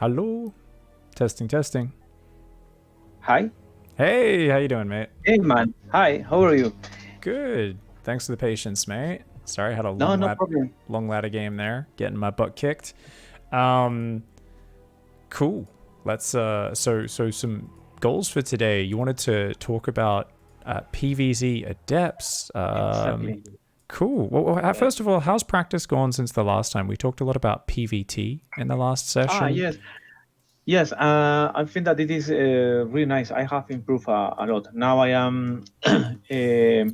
Hello. Testing, testing. Hi. Hey, how you doing, mate? Hey, man. Hi. How are you? Good. Thanks for the patience, mate. Sorry, I had a No problem. long ladder game there, getting my butt kicked. Cool. Let's so some goals for today. You wanted to talk about PvZ Adepts. Exactly. Cool. Well, first of all, how's practice gone since the last time? We talked a lot about PvT in the last session. Yes. Yes. I think that it is really nice. I have improved a lot. Now I am. I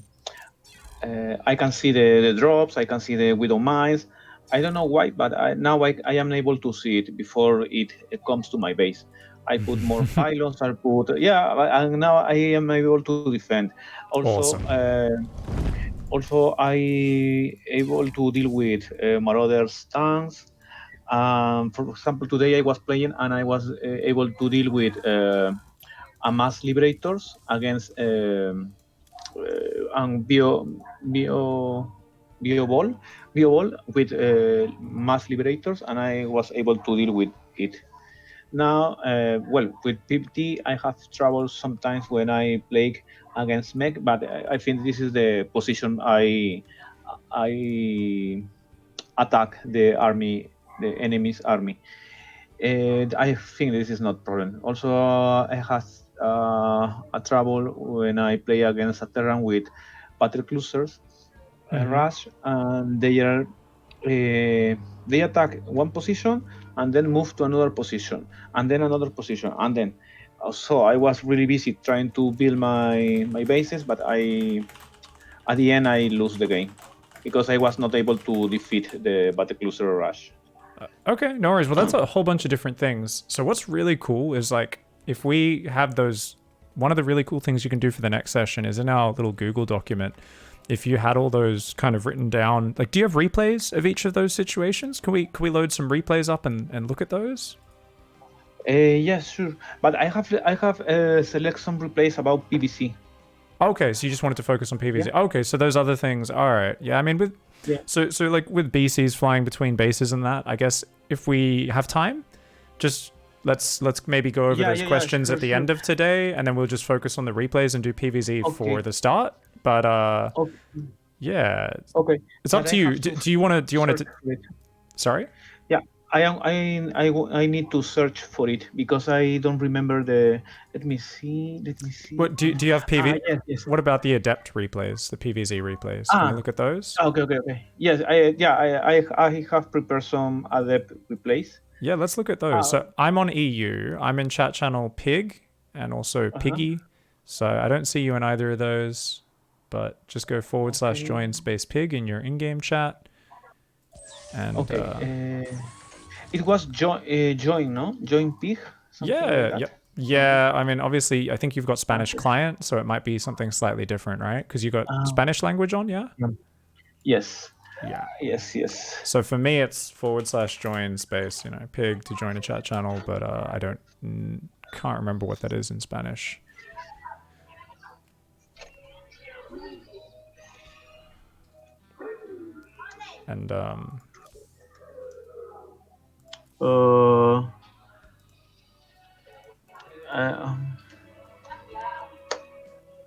can see the drops. I can see the widow mines. I don't know why, but now I am able to see it before it comes to my base. I put more pylons. And now I am able to defend. Also, Awesome. Also, I able to deal with marauders tanks. For example, today I was playing and I was able to deal with a mass liberators against and bio ball with mass liberators, and I was able to deal with it. Now, with PvT, I have trouble sometimes when I play against mech, but I think this is the position I attack the army, the enemy's army. And I think this is not problem. Also, I have a trouble when I play against a terrain with battle clusters, rush, and they attack one position and then move to another position and then another position and then. So I was really busy trying to build my bases, but at the end I lose the game because I was not able to defeat the battle cluster rush. Okay, no worries. Well, that's a whole bunch of different things. So what's really cool is like if we have those, one of the really cool things you can do for the next session is in our little Google document. If you had all those kind of written down, like, do you have replays of each of those situations? Can we load some replays up and look at those? Yes, sure. But I have select some replays about PvC. Okay, so you just wanted to focus on PvZ. Yeah. Okay, so those other things. All right. Yeah, I mean with so like with BCs flying between bases and that, I guess if we have time, just let's maybe go over those questions at the end of today, and then we'll just focus on the replays and do PvZ for the start. But yeah. Okay. It's up to you. Do you want to? Sorry. Yeah, I need to search for it because I don't remember the. Let me see. What do you have PV? Yes. What about the Adept replays, the PvZ replays? Can we look at those? Okay. Yes, I have prepared some Adept replays. Yeah, let's look at those. So I'm on EU. I'm in chat channel Pig and also Piggy. So I don't see you in either of those, but just go /join space pig in your in-game chat. And it was join, no? Join pig? Yeah. I mean, obviously, I think you've got Spanish client, so it might be something slightly different, right? Because you got Spanish language on, yeah? Yes. Yeah. Yes. So for me, it's /join space, pig to join a chat channel, but I can't remember what that is in Spanish. And are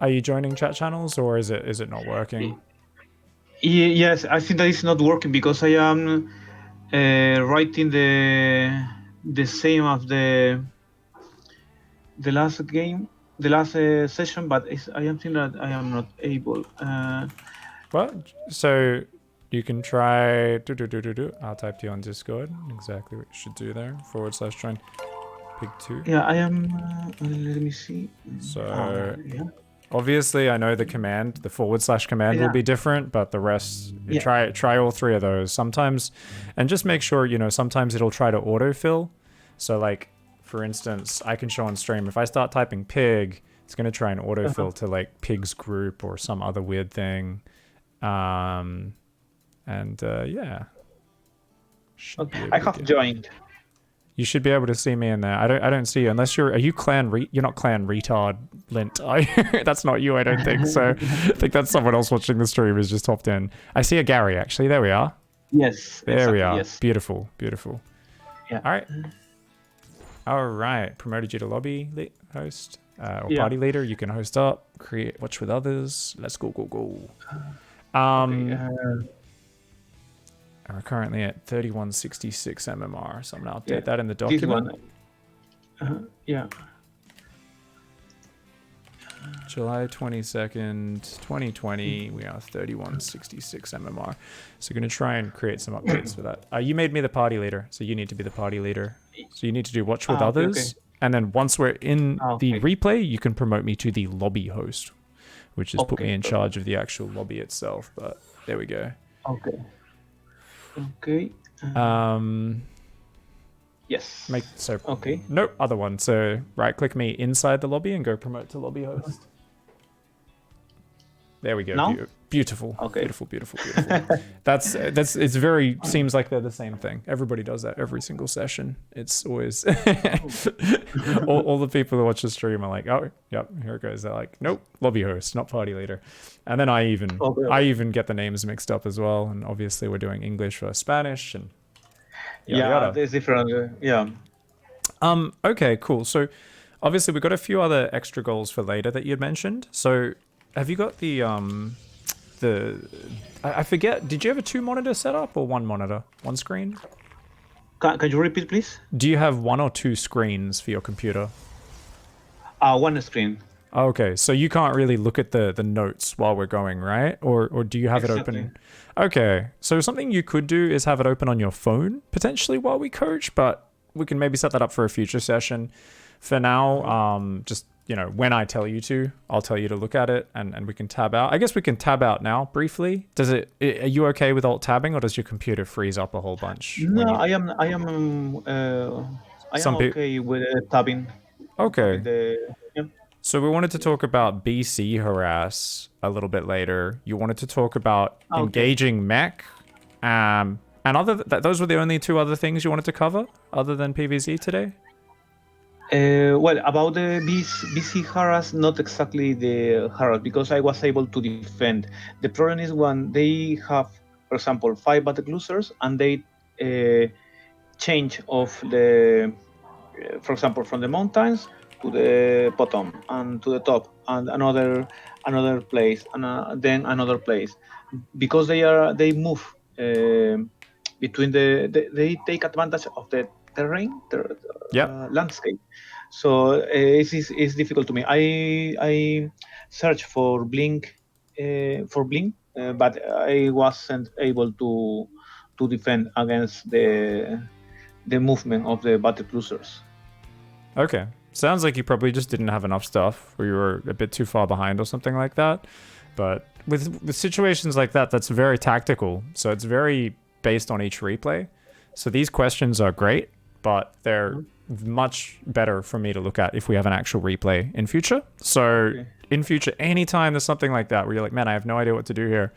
you joining chat channels, or is it not working? Yes, I think that it's not working because I am writing the same as the last game, the last session, but I am thinking that I am not able. Well, so you can try. I'll type to you on Discord exactly what you should do there. /join pig2. Yeah, I am. Let me see. So obviously, I know the command, the / command will be different, but the rest, try all three of those sometimes, and just make sure sometimes it'll try to autofill. So like, for instance, I can show on stream if I start typing pig, it's gonna try and autofill to like pigs group or some other weird thing. Yeah. Okay. I have joined. You should be able to see me in there. I don't see you unless are you you're not clan retard lint. That's not you, I don't think. So I think that's someone else watching the stream who's just hopped in. I see a Gary actually. There we are. Yes. There we are. Yes. Beautiful. Yeah. All right. All right, promoted you to lobby host or party leader. You can host up, create, watch with others. Let's go. Okay. We're currently at 3166 MMR, so I'm gonna update that in the This document. one. Yeah. July 22nd, 2020, we are 3166 MMR. So we're going to try and create some updates for that. You made me the party leader, so you need to be the party leader. So you need to do watch with others. Okay. And then once we're in the replay, you can promote me to the lobby host, which is put me in charge of the actual lobby itself. But there we go. Okay. Yes. Nope, other one. So right click me inside the lobby and go promote to lobby host. There we go. Now? Beautiful. Okay. Beautiful. That's it's very seems like they're the same thing. Everybody does that every single session. It's always all the people who watch the stream are like, oh, yep, here it goes. They're like, nope, lobby host, not party leader. And then I even get the names mixed up as well. And obviously we're doing English versus Spanish and there's different. Okay, cool. So obviously we've got a few other extra goals for later that you had mentioned. So have you got I forget, did you have a 2-monitor setup or 1 monitor? 1 screen? Can you repeat, please? Do you have 1 or 2 screens for your computer? 1 screen. Okay, so you can't really look at the notes while we're going, right? Or do you have it open? Okay, so something you could do is have it open on your phone, potentially, while we coach, but we can maybe set that up for a future session. For now, just, when I tell you to, I'll tell you to look at it and we can tab out. I guess we can tab out now briefly. Are you okay with alt tabbing or does your computer freeze up a whole bunch? No, I am okay with tabbing. Okay. So we wanted to talk about BC harass a little bit later. You wanted to talk about engaging mech. And those were the only 2 other things you wanted to cover other than PvZ today? Well, about the BC harass, not exactly the harass, because I was able to defend. The problem is when they have, for example, 5 battle losers and they change of the, for example, from the mountains to the bottom and to the top and another place and then another place, because they move between they take advantage of the terrain, landscape. So it's difficult to me. I search for blink, but I wasn't able to defend against the movement of the battle cruisers. Okay, sounds like you probably just didn't have enough stuff, or you were a bit too far behind, or something like that. But with situations like that, that's very tactical. So it's very based on each replay. So these questions are great, but they're much better for me to look at if we have an actual replay in future. So in future, anytime there's something like that where you're like, man, I have no idea what to do here,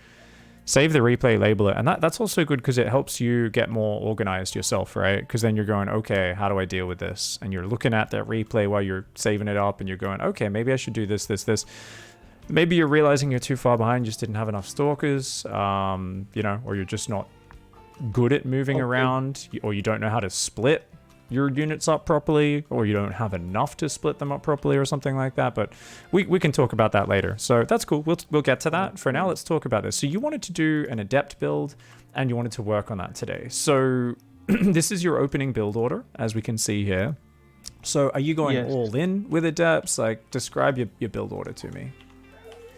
save the replay, label it. And that's also good because it helps you get more organized yourself, right? Because then you're going, okay, how do I deal with this? And you're looking at that replay while you're saving it up and you're going, okay, maybe I should do this. Maybe you're realizing you're too far behind, just didn't have enough stalkers, or you're just not good at moving around, or you don't know how to split your units up properly, or you don't have enough to split them up properly or something like that. But we can talk about that later. So that's cool. We'll get to that. For now, let's talk about this. So you wanted to do an adept build and you wanted to work on that today. So this is your opening build order, as we can see here. So are you going all in with adepts? Like, describe your build order to me.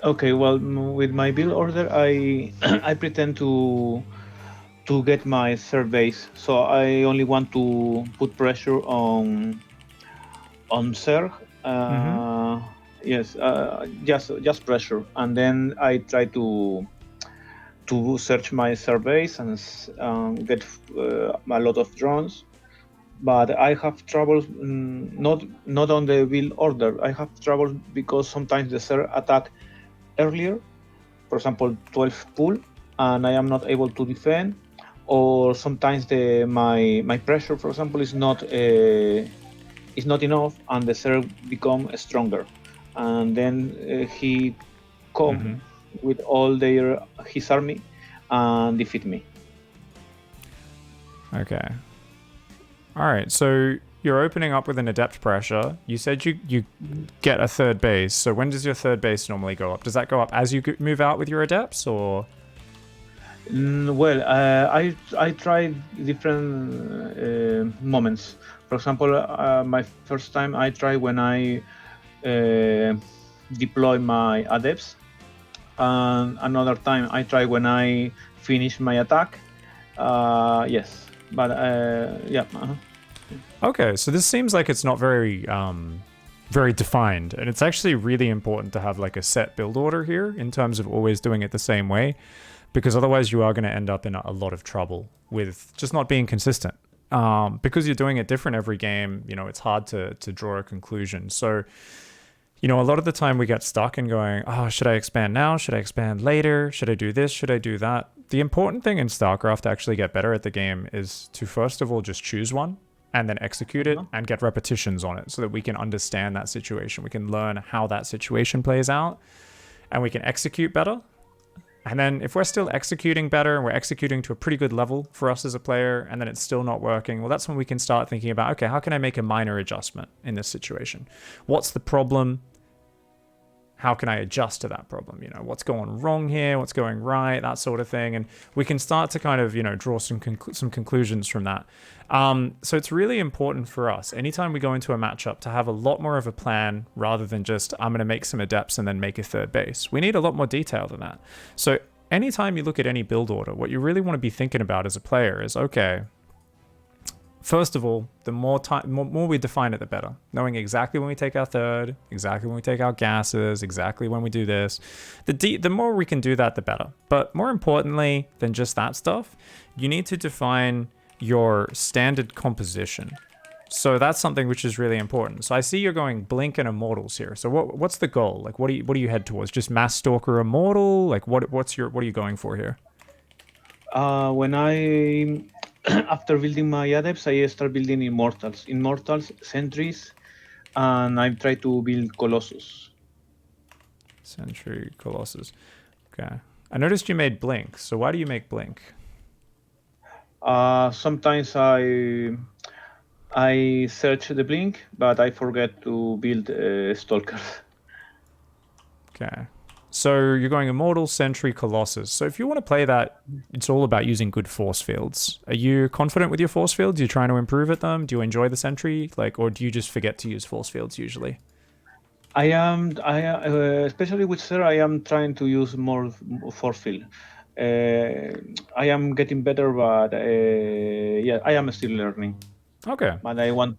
Okay, well, with my build order, I I pretend to get my third base, so I only want to put pressure on Zerg. Yes, just pressure, and then I try to search my third base and get a lot of drones. But I have trouble not on the build order. I have trouble because sometimes the Zerg attack earlier, for example 12 pull, and I am not able to defend, or sometimes my pressure, for example, is not enough and the Zerg become stronger, and then he come with all his army and defeat me. Okay. All right, so you're opening up with an Adept pressure. You said you get a third base. So when does your third base normally go up? Does that go up as you move out with your Adepts, or? Well, I tried different moments. For example, my first time I tried when I deploy my Adepts, and another time I tried when I finish my attack. Yes, but yeah. Okay, so this seems like it's not very very defined, and it's actually really important to have like a set build order here in terms of always doing it the same way, because otherwise you are going to end up in a lot of trouble with just not being consistent. Because you're doing it different every game, you know, it's hard to draw a conclusion. So, you know, a lot of the time we get stuck in going, oh, should I expand now? Should I expand later? Should I do this? Should I do that? The important thing in StarCraft to actually get better at the game is to first of all just choose one and then execute it and get repetitions on it so that we can understand that situation. We can learn how that situation plays out and we can execute better. And then if we're still executing better and we're executing to a pretty good level for us as a player and then it's still not working, well, that's when we can start thinking about, okay, how can I make a minor adjustment in this situation? What's the problem? How can I adjust to that problem? You know, what's going wrong here? What's going right? That sort of thing. And we can start to kind of, you know, draw some conclusions from that. So it's really important for us, anytime we go into a matchup, to have a lot more of a plan rather than just, I'm going to make some Adepts and then make a third base. We need a lot more detail than that. So anytime you look at any build order, what you really want to be thinking about as a player is, okay, first of all, the more we define it, the better. Knowing exactly when we take our third, exactly when we take our gases, exactly when we do this. The more we can do that, the better. But more importantly than just that stuff, you need to define your standard composition. So that's something which is really important. So I see you're going Blink and Immortals here. So what's the goal? Like, what do you head towards? Just Mass Stalker Immortal? Like, what are you going for here? When I after building my Adepts, I start building Immortals, Sentries, and I try to build Colossus. Sentry, Colossus. Okay. I noticed you made Blink. So why do you make Blink? Sometimes I search the Blink, but I forget to build Stalker. Okay. So you're going Immortal, Sentry, Colossus. So if you want to play that, it's all about using good force fields. Are you confident with your force fields? Are you trying to improve at them? Do you enjoy the Sentry? Or do you just forget to use force fields usually? I am, especially with Sir, I am trying to use more force field. I am getting better, but yeah, I am still learning. Okay. But I want.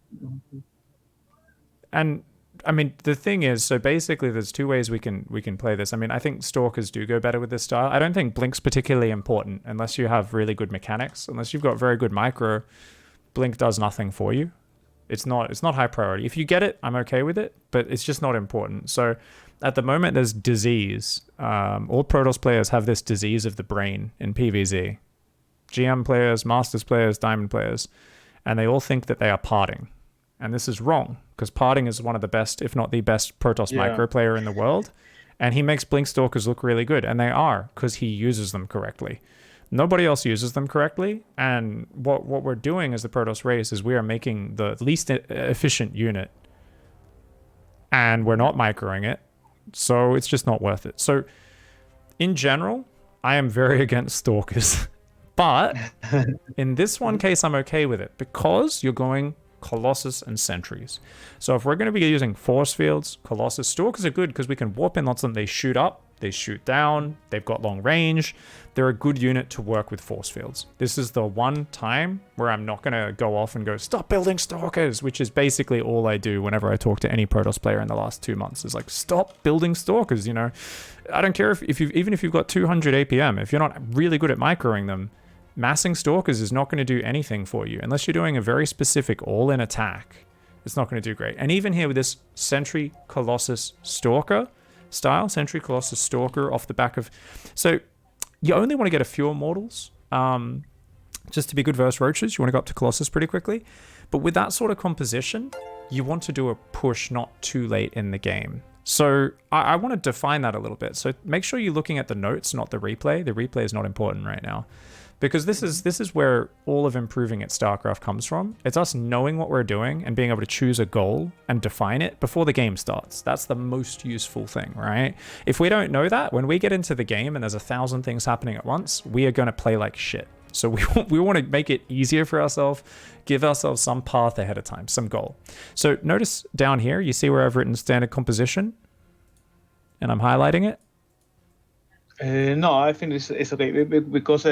And I mean, the thing is, so basically there's two ways we can play this. I mean, I think Stalkers do go better with this style. I don't think Blink's particularly important unless you have really good mechanics. Unless you've got very good micro, Blink does nothing for you. It's not high priority. If you get it, I'm okay with it, but it's just not important. So at the moment, there's disease. All Protoss players have this disease of the brain in PvZ. GM players, Masters players, Diamond players, and they all think that they are parting. And this is wrong, because Parting is one of the best, if not the best, Protoss micro player in the world. And he makes Blink Stalkers look really good. And they are, because he uses them correctly. Nobody else uses them correctly. And what we're doing as the Protoss race is we are making the least efficient unit. And we're not microing it. So it's just not worth it. So in general, I am very against Stalkers. But in this one case, I'm okay with it, because you're going Colossus and Sentries. So if we're going to be using force fields, Colossus, Stalkers are good because we can warp in lots of them. They shoot up, they shoot down, they've got long range. They're a good unit to work with force fields. This is the one time where I'm not going to go off and go, stop building Stalkers, which is basically all I do whenever I talk to any Protoss player in the last 2 months. Is like, stop building Stalkers, you know. I don't care if you've got 200 APM, if you're not really good at microing them, massing Stalkers is not going to do anything for you. Unless you're doing a very specific all-in attack, it's not going to do great. And even here with this Sentry Colossus Stalker style, Sentry Colossus Stalker off the back of... So you only want to get a few Immortals just to be good versus Roaches. You want to go up to Colossus pretty quickly. But with that sort of composition, you want to do a push not too late in the game. So I want to define that a little bit. So make sure you're looking at the notes, not the replay. The replay is not important right now. Because this is where all of improving at StarCraft comes from. It's us knowing what we're doing and being able to choose a goal and define it before the game starts. That's the most useful thing, right? If we don't know that, when we get into the game and there's 1,000 things happening at once, we are going to play like shit. So we want to make it easier for ourselves, give ourselves some path ahead of time, some goal. So notice down here, you see where I've written standard composition, and I'm highlighting it. No, I think it's okay because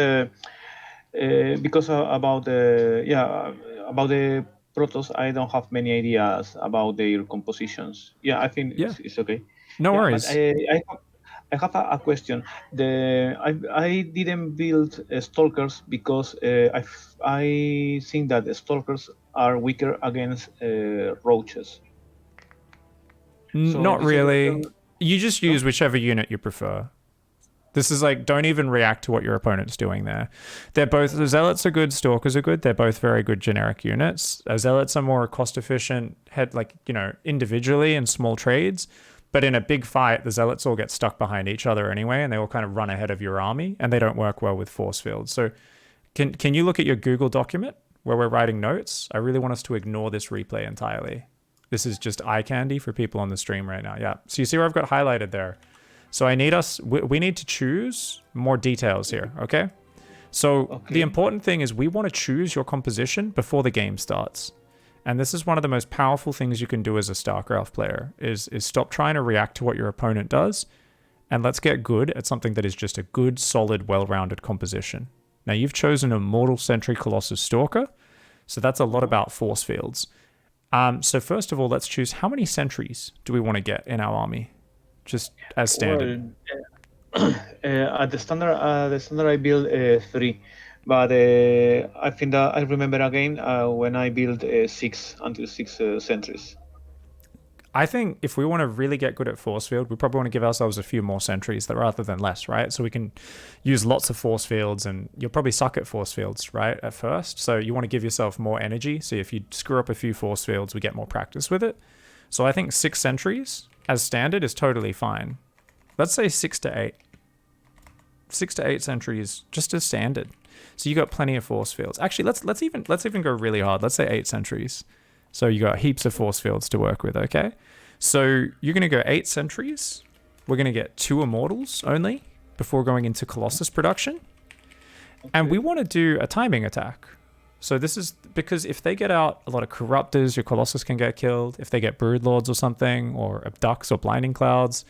about the Protoss, I don't have many ideas about their compositions. Yeah, I think it's okay. No worries. I have a question. I didn't build stalkers because I think that the stalkers are weaker against roaches. Not really. You just use whichever unit you prefer. This is like, don't even react to what your opponent's doing there. They're both, the Zealots are good, Stalkers are good. They're both very good generic units. Zealots are more cost efficient, individually in small trades. But in a big fight, the Zealots all get stuck behind each other anyway, and they all kind of run ahead of your army, and they don't work well with force fields. So can you look at your Google document where we're writing notes? I really want us to ignore this replay entirely. This is just eye candy for people on the stream right now. Yeah. So you see where I've got highlighted there. So we need to choose more details here, okay? So the important thing is we want to choose your composition before the game starts. And this is one of the most powerful things you can do as a StarCraft player, is stop trying to react to what your opponent does, and let's get good at something that is just a good, solid, well-rounded composition. Now, you've chosen a Mortal Sentry Colossus Stalker, so that's a lot about force fields. So first of all, let's choose how many sentries do we want to get in our army? Just as standard. Well, at the standard I build 3, but I think that I remember again when I build 6 sentries. I think if we want to really get good at force field, we probably want to give ourselves a few more sentries rather than less, right? So we can use lots of force fields, and you'll probably suck at force fields, right, at first. So you want to give yourself more energy. So if you screw up a few force fields, we get more practice with it. So I think 6 sentries as standard is totally fine. Let's say 6 to 8. 6 to 8 sentries just as standard. So you got plenty of force fields. Actually, let's even go really hard. Let's say 8 sentries. So you got heaps of force fields to work with, okay? So you're going to go 8 sentries. We're going to get 2 immortals only before going into Colossus production. Okay. And we want to do a timing attack. So this is because if they get out a lot of corruptors, your Colossus can get killed. If they get broodlords or something, or abducts or blinding clouds,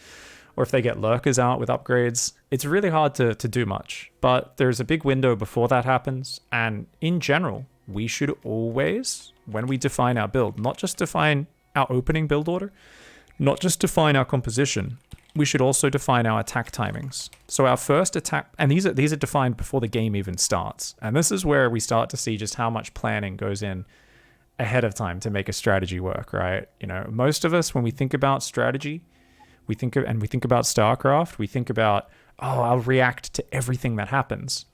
or if they get lurkers out with upgrades, it's really hard to do much. But there's a big window before that happens. And in general, we should always, when we define our build, not just define our opening build order, not just define our composition, we should also define our attack timings. So our first attack, and these are defined before the game even starts. And this is where we start to see just how much planning goes in ahead of time to make a strategy work, right? You know, most of us, when we think about strategy, we think about StarCraft, we think about, oh, I'll react to everything that happens.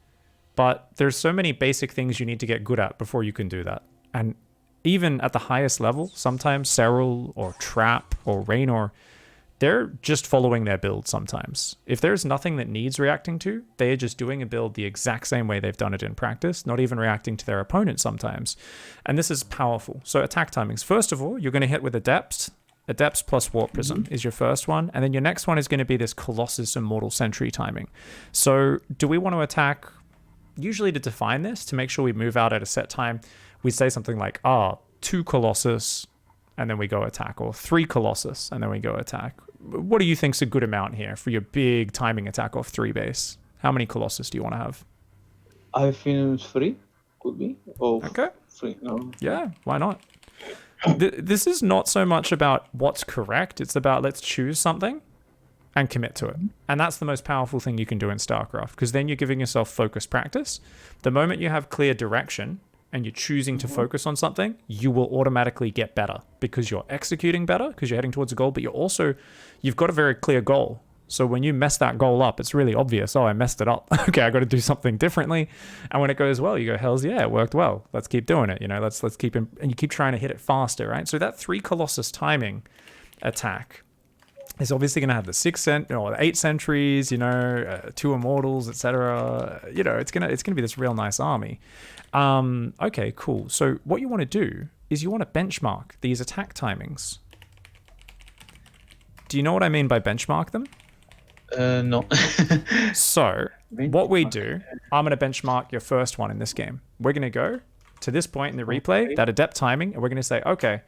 But there's so many basic things you need to get good at before you can do that. And even at the highest level, sometimes Serral or Trap or Raynor, they're just following their build sometimes. If there's nothing that needs reacting to, they're just doing a build the exact same way they've done it in practice, not even reacting to their opponent sometimes. And this is powerful. So attack timings. First of all, you're going to hit with Adepts. Adepts plus Warp Prism is your first one. And then your next one is going to be this Colossus Immortal Sentry timing. So do we want to attack? Usually to define this, to make sure we move out at a set time, we say something like, 2 Colossus, and then we go attack, or 3 Colossus, and then we go attack. What do you think's a good amount here for your big timing attack off 3 base? How many Colossus do you want to have? I think 3 could be. Oh, okay. 3. No. Yeah, why not? This is not so much about what's correct. It's about let's choose something and commit to it. And that's the most powerful thing you can do in StarCraft, because then you're giving yourself focused practice. The moment you have clear direction and you're choosing to focus on something, you will automatically get better because you're executing better, because you're heading towards a goal, but you've got a very clear goal. So when you mess that goal up, it's really obvious. Oh, I messed it up. Okay, I got to do something differently. And when it goes well, you go, hells yeah, it worked well. Let's keep doing it. You know, let's keep and you keep trying to hit it faster, right? So that 3 Colossus timing attack It's obviously going to have the 8 sentries, 2 immortals, etc. It's gonna be this real nice army. Okay, cool. So what you want to do is you want to benchmark these attack timings. Do you know what I mean by benchmark them? No. So what we do, I'm going to benchmark your first one in this game. We're going to go to this point in the replay, that adept timing, and we're going to say, okay,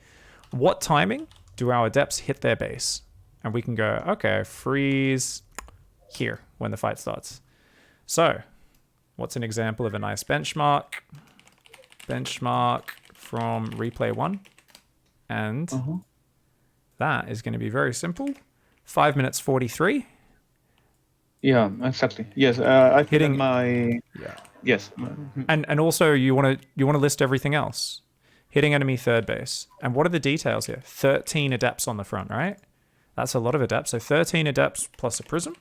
what timing do our adepts hit their base? And we can go, okay, freeze here when the fight starts. So what's an example of a nice benchmark? Benchmark from replay 1. And that is going to be very simple. 5 minutes 43. Yeah, exactly. Yes, I hitting my. Yeah. Yes. And also you want to list everything else. Hitting enemy third base. And what are the details here? 13 adepts on the front, right? That's a lot of adepts. So 13 adepts plus a prism.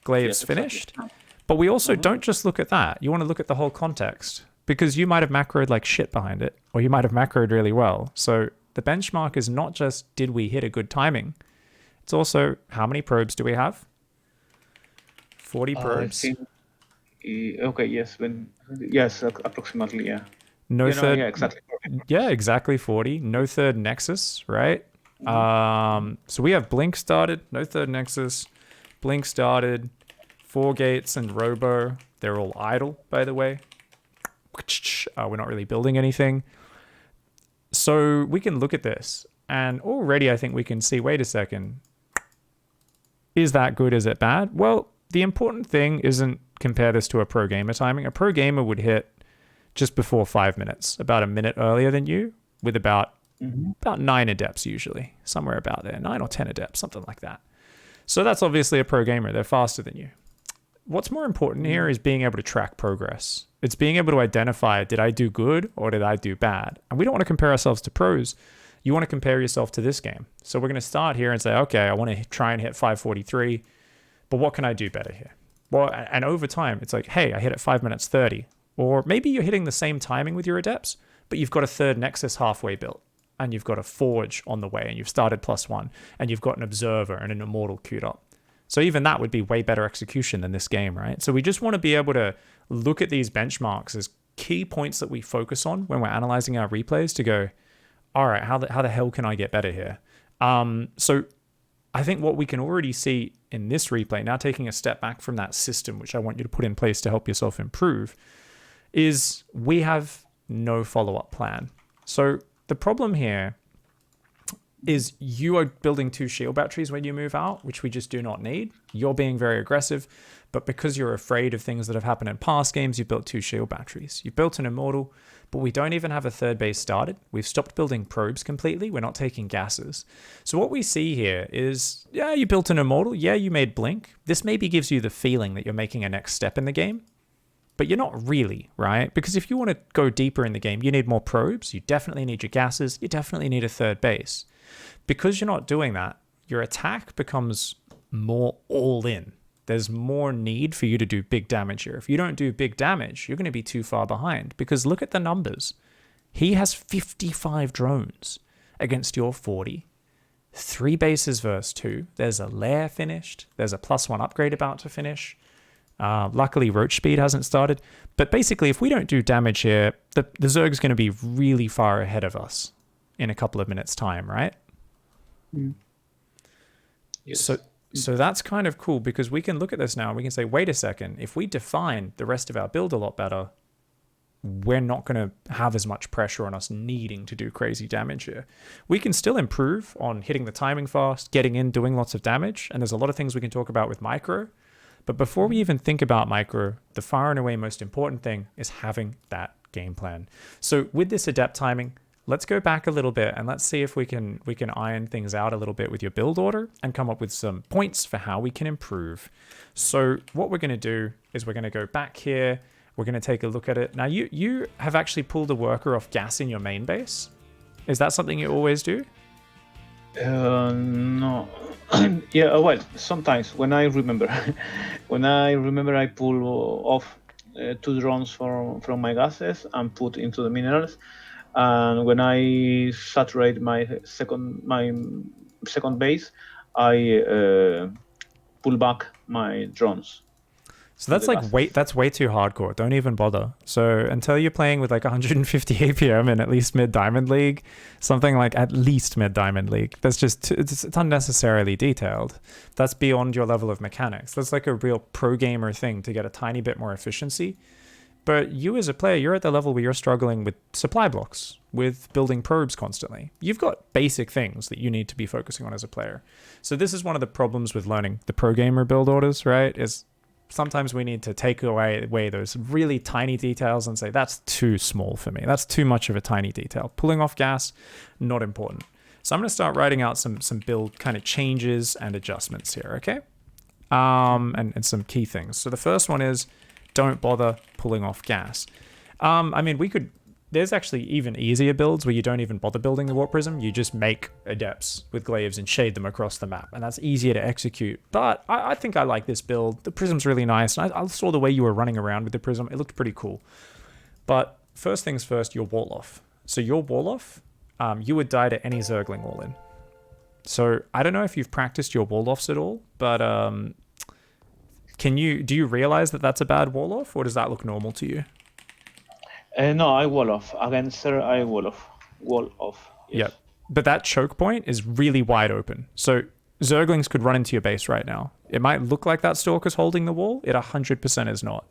Glaives finished. Exactly. But we also don't just look at that. You want to look at the whole context. Because you might have macroed like shit behind it. Or you might have macroed really well. So the benchmark is not just did we hit a good timing. It's also how many probes do we have? 40 probes. Okay, yes. Yes, approximately, yeah. No third. Yeah, exactly. Yeah, exactly 40. No third nexus, right? So we have Blink started, no third nexus, Blink started, 4 gates and Robo. They're all idle, by the way. We're not really building anything. So we can look at this, and already I think we can see, wait a second, is that good? Is it bad? Well, the important thing isn't compare this to a pro gamer timing. A pro gamer would hit just before 5 minutes, about a minute earlier than you, with about 9 adepts usually, somewhere about there, 9 or 10 adepts, something like that. So that's obviously a pro gamer. They're faster than you. What's more important here is being able to track progress. It's being able to identify, did I do good or did I do bad? And we don't want to compare ourselves to pros. You want to compare yourself to this game. So we're going to start here and say, okay, I want to try and hit 543, but what can I do better here? Well, and over time, it's like, hey, I hit at 5 minutes 30. Or maybe you're hitting the same timing with your adepts, but you've got a third nexus halfway built, and you've got a forge on the way, and you've started +1, and you've got an observer and an immortal queued up. So even that would be way better execution than this game, right? So we just want to be able to look at these benchmarks as key points that we focus on when we're analyzing our replays to go, all right, how the hell can I get better here? So I think what we can already see in this replay, now taking a step back from that system, which I want you to put in place to help yourself improve, is we have no follow-up plan. So the problem here is you are building 2 shield batteries when you move out, which we just do not need. You're being very aggressive, but because you're afraid of things that have happened in past games, you built 2 shield batteries. You built an immortal, but we don't even have a third base started. We've stopped building probes completely. We're not taking gases. So what we see here is, yeah, you built an immortal. Yeah, you made Blink. This maybe gives you the feeling that you're making a next step in the game, but you're not really, right? Because if you want to go deeper in the game, you need more probes. You definitely need your gases. You definitely need a third base. Because you're not doing that, your attack becomes more all in. There's more need for you to do big damage here. If you don't do big damage, you're going to be too far behind. Because look at the numbers. He has 55 drones against your 40. 3 bases versus 2. There's a lair finished. There's a +1 upgrade about to finish. Luckily, roach speed hasn't started. But basically, if we don't do damage here, the Zerg's going to be really far ahead of us in a couple of minutes' time, right? Yes. So that's kind of cool because we can look at this now and we can say, wait a second, if we define the rest of our build a lot better, we're not going to have as much pressure on us needing to do crazy damage here. We can still improve on hitting the timing fast, getting in, doing lots of damage, and there's a lot of things we can talk about with micro. But before we even think about micro, the far and away most important thing is having that game plan. So with this adept timing, let's go back a little bit and let's see if we can iron things out a little bit with your build order and come up with some points for how we can improve. So what we're going to do is we're going to go back here. We're going to take a look at it. Now you have actually pulled a worker off gas in your main base. Is that something you always do? No. Yeah, well, sometimes when I remember, I pull off 2 drones from my gases and put into the minerals. And when I saturate my second base, I pull back my drones. So that's like that's way too hardcore. Don't even bother. So until you're playing with like 150 APM in at least mid Diamond League, something like at least mid Diamond League, that's just it's unnecessarily detailed. That's beyond your level of mechanics. That's like a real pro gamer thing to get a tiny bit more efficiency. But you as a player, you're at the level where you're struggling with supply blocks, with building probes constantly. You've got basic things that you need to be focusing on as a player. So this is one of the problems with learning the pro gamer build orders, right? Is sometimes we need to take away those really tiny details and say, that's too small for me. That's too much of a tiny detail. Pulling off gas, not important. So I'm going to start writing out some build kind of changes and adjustments here, okay? And some key things. So the first one is don't bother pulling off gas. I mean, there's actually even easier builds where you don't even bother building the warp prism. You just make adepts with glaives and shade them across the map, and that's easier to execute. But I think I like this build. The prism's really nice. I saw the way you were running around with the prism. It looked pretty cool. But first things first, your wall off. So your wall off, you would die to any Zergling all in. So I don't know if you've practiced your wall offs at all, but do you realize that that's a bad wall off, or does that look normal to you? No, I wall off. Against her, I wall off. Wall off. Yes. Yeah. But that choke point is really wide open. So Zerglings could run into your base right now. It might look like that Stalker's holding the wall. It 100% is not.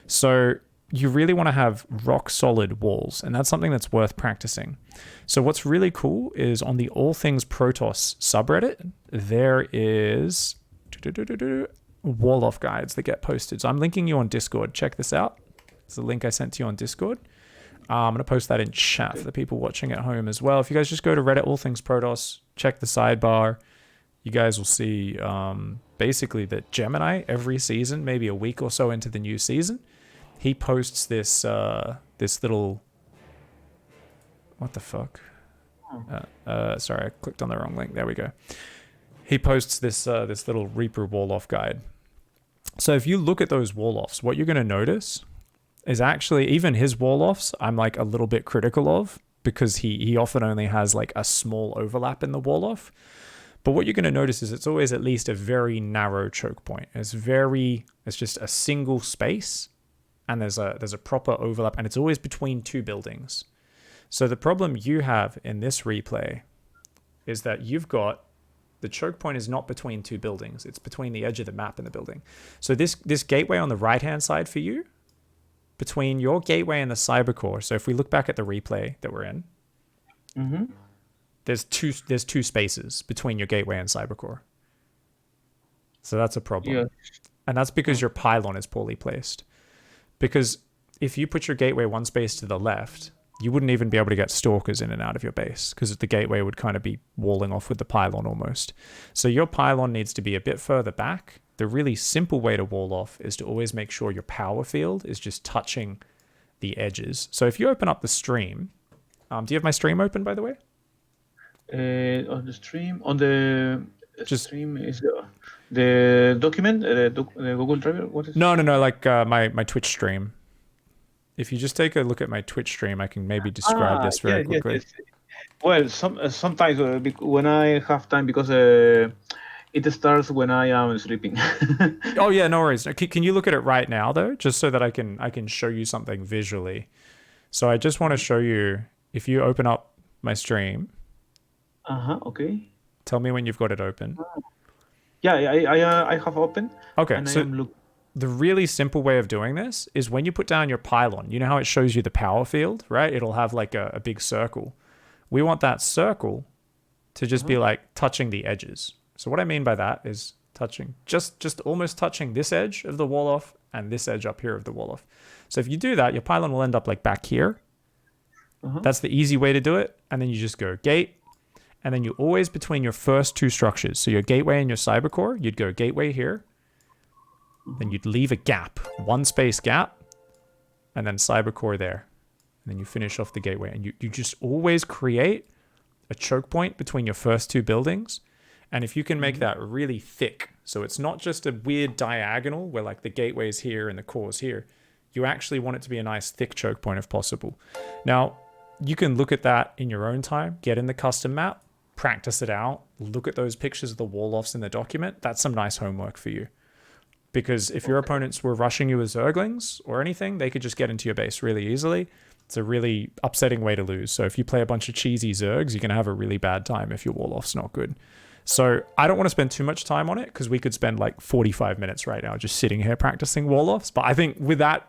So you really want to have rock solid walls, and that's something that's worth practicing. So what's really cool is on the All Things Protoss subreddit, there is wall off guides that get posted. So I'm linking you on Discord. Check this out. It's the link I sent to you on Discord. I'm going to post that in chat for the people watching at home as well. If you guys just go to Reddit All Things Protoss, check the sidebar, you guys will see basically that Gemini, every season, maybe a week or so into the new season, he posts this this little... What the fuck? Sorry, I clicked on the wrong link. There we go. He posts this this little Reaper wall-off guide. So if you look at those wall-offs, what you're going to notice is actually even his wall-offs I'm like a little bit critical of, because he often only has like a small overlap in the wall-off. But what you're going to notice is it's always at least a very narrow choke point. It's just a single space, and there's a proper overlap, and it's always between two buildings. So the problem you have in this replay is that you've got the choke point is not between two buildings. It's between the edge of the map and the building. So this gateway on the right-hand side for you, between your gateway and the cyber core. So if we look back at the replay that we're in, there's two spaces between your gateway and cyber core. So that's a problem. Yeah. And that's because your pylon is poorly placed. Because if you put your gateway one space to the left, you wouldn't even be able to get stalkers in and out of your base, because the gateway would kind of be walling off with the pylon almost. So your pylon needs to be a bit further back. The really simple way to wall off is to always make sure your power field is just touching the edges. So if you open up the stream, do you have my stream open, by the way? On the stream, on the stream is the document, the Google Drive. What is? No, like my Twitch stream. If you just take a look at my Twitch stream, I can maybe describe this very quickly. Yes. Well, sometimes when I have time, because it starts when I am sleeping. Oh yeah, no worries. Can you look at it right now though, just so that I can show you something visually? So I just want to show you, if you open up my stream. Okay. Tell me when you've got it open. Yeah, I have open. Okay, and so the really simple way of doing this is when you put down your pylon, you know how it shows you the power field, right? It'll have like a big circle. We want that circle to just be like touching the edges. So what I mean by that is touching, just almost touching this edge of the wall off and this edge up here of the wall off. So if you do that, your pylon will end up like back here. That's the easy way to do it. And then you just go gate. And then you always between your first two structures, so your gateway and your cyber core, you'd go gateway here. Then you'd leave a gap, one space gap, and then cyber core there. And then you finish off the gateway. And you just always create a choke point between your first two buildings. And if you can make that really thick, so it's not just a weird diagonal where like the gateway's here and the core's here, you actually want it to be a nice thick choke point if possible. Now, you can look at that in your own time, get in the custom map, practice it out, look at those pictures of the wall-offs in the document, that's some nice homework for you. Because if your opponents were rushing you with Zerglings or anything, they could just get into your base really easily. It's a really upsetting way to lose. So if you play a bunch of cheesy Zergs, you're going to have a really bad time if your wall-off's not good. So I don't want to spend too much time on it because we could spend like 45 minutes right now just sitting here practicing wall-offs. But I think with that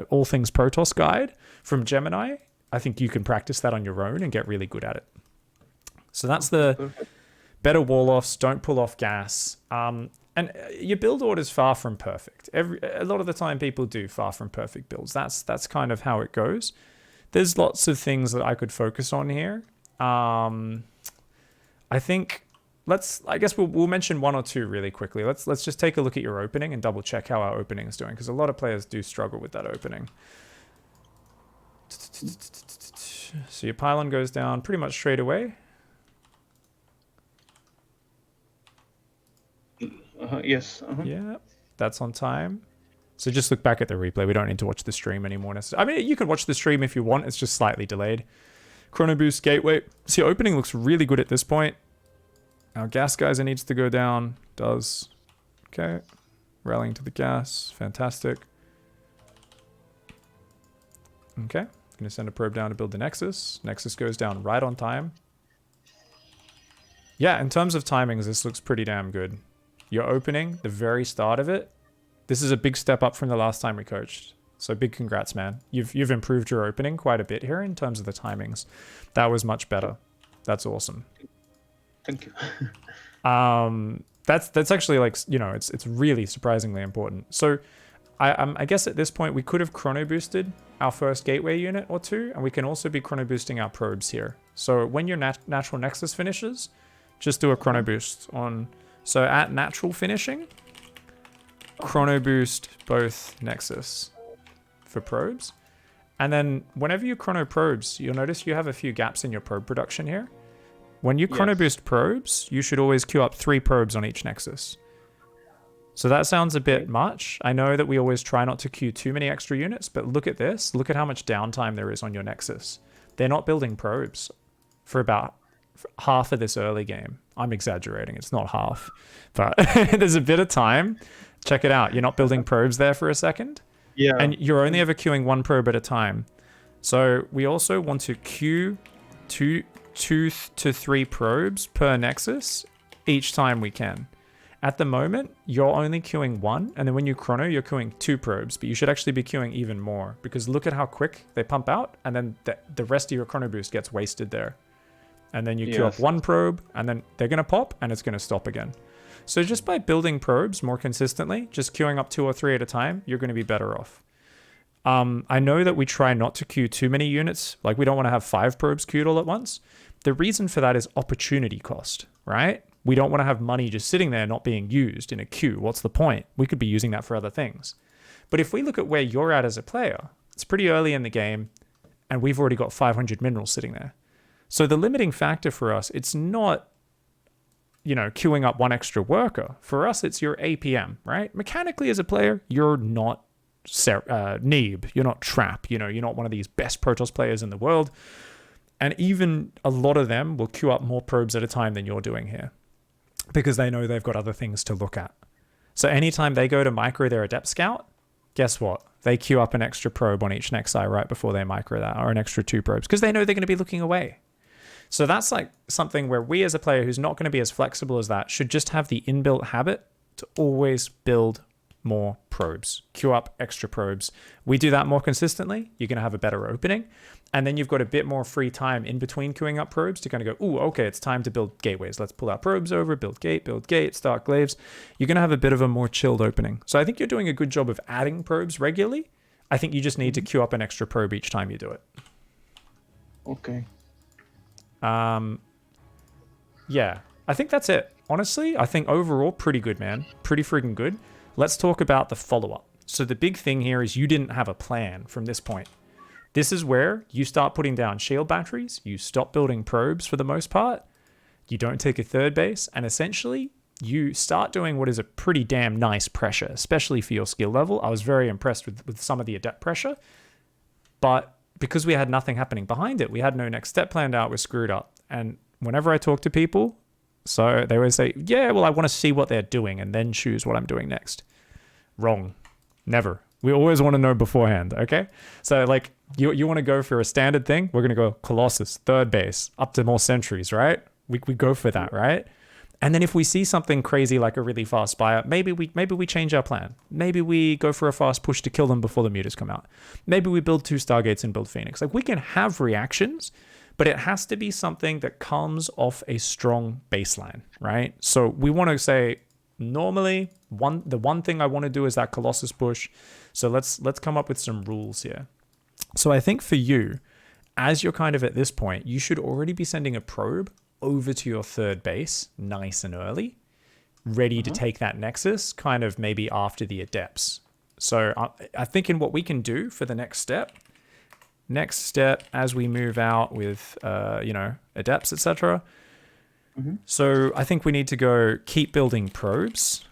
All Things Protoss guide from Gemini, I think you can practice that on your own and get really good at it. So that's the better wall-offs, don't pull off gas. And your build order is far from perfect. A lot of the time people do far from perfect builds. That's kind of how it goes. There's lots of things that I could focus on here. I think I guess we'll mention one or two really quickly. Let's just take a look at your opening and double check how our opening is doing, because a lot of players do struggle with that opening. So your pylon goes down pretty much straight away. Yes. Yeah, that's on time. So just look back at the replay. We don't need to watch the stream anymore. I mean, you can watch the stream if you want. It's just slightly delayed. Chrono Boost Gateway. See, opening looks really good at this point. Our gas geyser needs to go down. Does. Okay. Rallying to the gas. Fantastic. Okay. Going to send a probe down to build the Nexus. Nexus goes down right on time. Yeah, in terms of timings, this looks pretty damn good. Your opening, the very start of it, this is a big step up from the last time we coached. So big congrats, man. You've improved your opening quite a bit here in terms of the timings. That was much better. That's awesome. Thank you. That's actually like, you know, it's really surprisingly important. So I guess at this point we could have chrono boosted our first gateway unit or two, and we can also be chrono boosting our probes here. So when your natural nexus finishes, just do a chrono boost on. So at natural finishing, chrono boost both nexus for probes. And then whenever you chrono probes, you'll notice you have a few gaps in your probe production here. When you chrono boost probes, you should always queue up 3 probes on each nexus. So that sounds a bit much. I know that we always try not to queue too many extra units, but look at this. Look at how much downtime there is on your nexus. They're not building probes for about half of this early game. I'm exaggerating. It's not half, but there's a bit of time. Check it out. You're not building probes there for a second. Yeah. And you're only ever queuing 1 probe at a time. So we also want to queue 2 to 3 probes per nexus each time we can. At the moment, you're only queuing 1, and then when you chrono, you're queuing 2 probes, but you should actually be queuing even more, because look at how quick they pump out, and then the rest of your chrono boost gets wasted there. And then you queue up 1 probe, and then they're going to pop, and it's going to stop again. So just by building probes more consistently, just queuing up 2 or 3 at a time, you're going to be better off. I know that we try not to queue too many units. Like, we don't want to have 5 probes queued all at once. The reason for that is opportunity cost, right? We don't want to have money just sitting there not being used in a queue. What's the point? We could be using that for other things. But if we look at where you're at as a player, it's pretty early in the game, and we've already got 500 minerals sitting there. So the limiting factor for us, it's not, you know, queuing up 1 extra worker. For us, it's your APM, right? Mechanically, as a player, you're not Neeb. You're not Trap. You know, you're not one of these best Protoss players in the world. And even a lot of them will queue up more probes at a time than you're doing here, because they know they've got other things to look at. So anytime they go to micro their Adept Scout, guess what? They queue up an extra probe on each Nexi right before they micro that, or an extra 2 probes, because they know they're going to be looking away. So that's like something where we as a player who's not going to be as flexible as that should just have the inbuilt habit to always build more probes, queue up extra probes. We do that more consistently, you're going to have a better opening. And then you've got a bit more free time in between queuing up probes to kind of go, ooh, okay, it's time to build gateways. Let's pull our probes over, build gate, start glaives. You're going to have a bit of a more chilled opening. So I think you're doing a good job of adding probes regularly. I think you just need to queue up an extra probe each time you do it. Okay. Yeah, I think that's it. Honestly, I think overall, pretty good, man. Pretty freaking good. Let's talk about the follow-up. So the big thing here is you didn't have a plan from this point. This is where you start putting down shield batteries, you stop building probes for the most part, you don't take a third base, and essentially you start doing what is a pretty damn nice pressure, especially for your skill level. I was very impressed with some of the Adept pressure, but because we had nothing happening behind it, we had no next step planned out, we're screwed up. And whenever I talk to people, so they always say, yeah, well, I want to see what they're doing and then choose what I'm doing next. Wrong. Never. We always want to know beforehand, okay? So like you want to go for a standard thing, we're going to go Colossus, third base, up to more sentries, right? We go for that, right? And then if we see something crazy like a really fast buyer, maybe we change our plan. Maybe we go for a fast push to kill them before the mutas come out. Maybe we build 2 Stargates and build Phoenix. Like we can have reactions, but it has to be something that comes off a strong baseline, right? So we want to say, normally, the one thing I want to do is that Colossus push. So let's come up with some rules here. So I think for you, as you're kind of at this point, you should already be sending a probe over to your third base nice and early, ready to take that Nexus kind of maybe after the Adepts. So I think in what we can do for the next step as we move out with, Adepts, etc. So I think we need to go keep building probes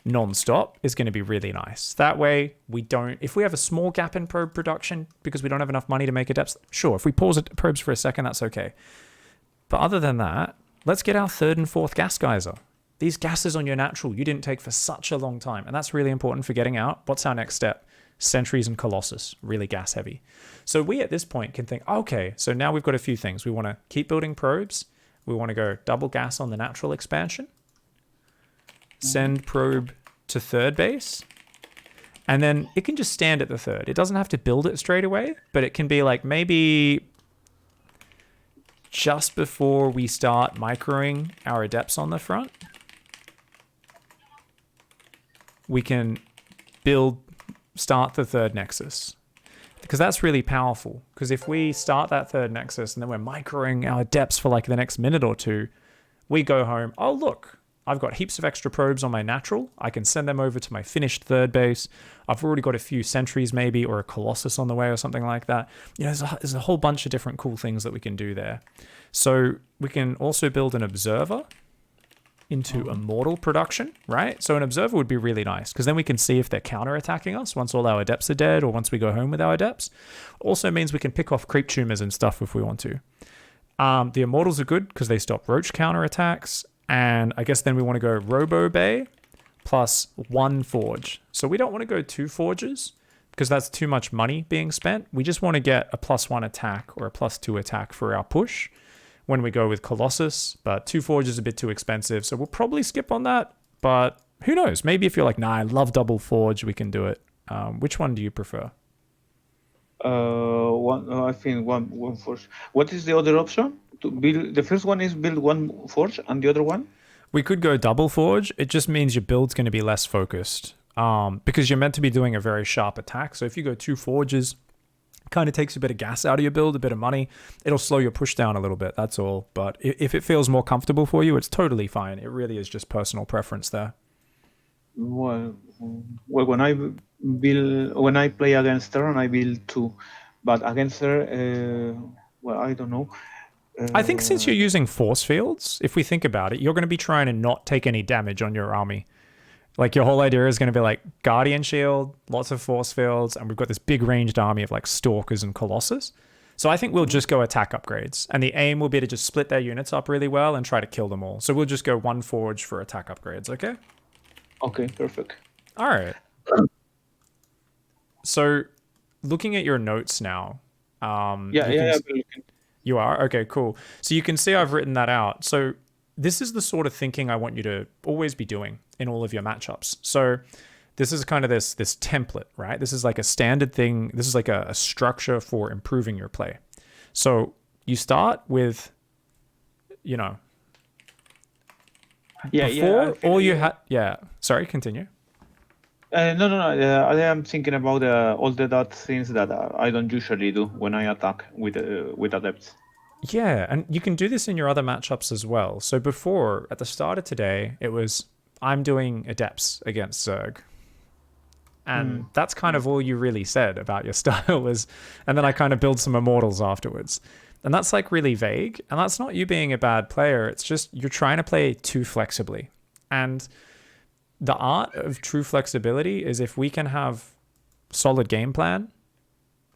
non-stop is going to be really nice. That way we don't, if we have a small gap in probe production because we don't have enough money to make Adepts, sure, if we pause probes for a second, that's okay. But other than that, let's get our 3rd and 4th gas geyser. These gases on your natural, you didn't take for such a long time. And that's really important for getting out. What's our next step? Sentries and Colossus, really gas heavy. So we at this point can think, okay, so now we've got a few things. We want to keep building probes. We want to go double gas on the natural expansion. Send probe to third base. And then it can just stand at the third. It doesn't have to build it straight away, but it can be like maybe just before we start microing our Adepts on the front, we can start the third Nexus. Because that's really powerful. Because if we start that third Nexus and then we're microing our Adepts for like the next minute or two, we go home, oh look, I've got heaps of extra probes on my natural. I can send them over to my finished third base. I've already got a few sentries maybe, or a Colossus on the way or something like that. There's a whole bunch of different cool things that we can do there. So we can also build an observer into immortal production, right? So an observer would be really nice because then we can see if they're counterattacking us once all our Adepts are dead or once we go home with our Adepts. Also means we can pick off creep tumors and stuff if we want to. The immortals are good because they stop roach counterattacks. And I guess then we want to go Robo Bay plus 1 forge. So we don't want to go 2 forges because that's too much money being spent. We just want to get a +1 attack or a +2 attack for our push when we go with Colossus. But 2 forges is a bit too expensive. So we'll probably skip on that. But who knows? Maybe if you're like, nah, I love double forge, we can do it. Which one do you prefer? I think one forge. What is the other option? To build, the first one is build 1 forge, and the other one? We could go double forge. It just means your build's going to be less focused because you're meant to be doing a very sharp attack. So if you go 2 forges, kind of takes a bit of gas out of your build, a bit of money. It'll slow your push down a little bit. That's all. But if it feels more comfortable for you, it's totally fine. It really is just personal preference there. Well, when I play against her, and I build 2, but against her, I don't know. I think since you're using force fields, if we think about it, you're going to be trying to not take any damage on your army. Like your whole idea is going to be like Guardian Shield, lots of force fields, and we've got this big ranged army of like Stalkers and Colossus. So I think we'll just go attack upgrades. And the aim will be to just split their units up really well and try to kill them all. So we'll just go 1 forge for attack upgrades, okay? Okay, perfect. All right. So looking at your notes now. You are? Okay, cool. So you can see I've written that out. So this is the sort of thinking I want you to always be doing in all of your matchups. So this is kind of this template, right? This is like a standard thing. This is like a structure for improving your play. So you start with, Sorry, continue. No. I am thinking about all the things that I don't usually do when I attack with Adepts. Yeah, and you can do this in your other matchups as well. So before, at the start of today, it was, I'm doing Adepts against Zerg. And that's kind of all you really said about your style was, and then I kind of build some Immortals afterwards. And that's like really vague. And that's not you being a bad player. It's just you're trying to play too flexibly. And the art of true flexibility is if we can have solid game plan,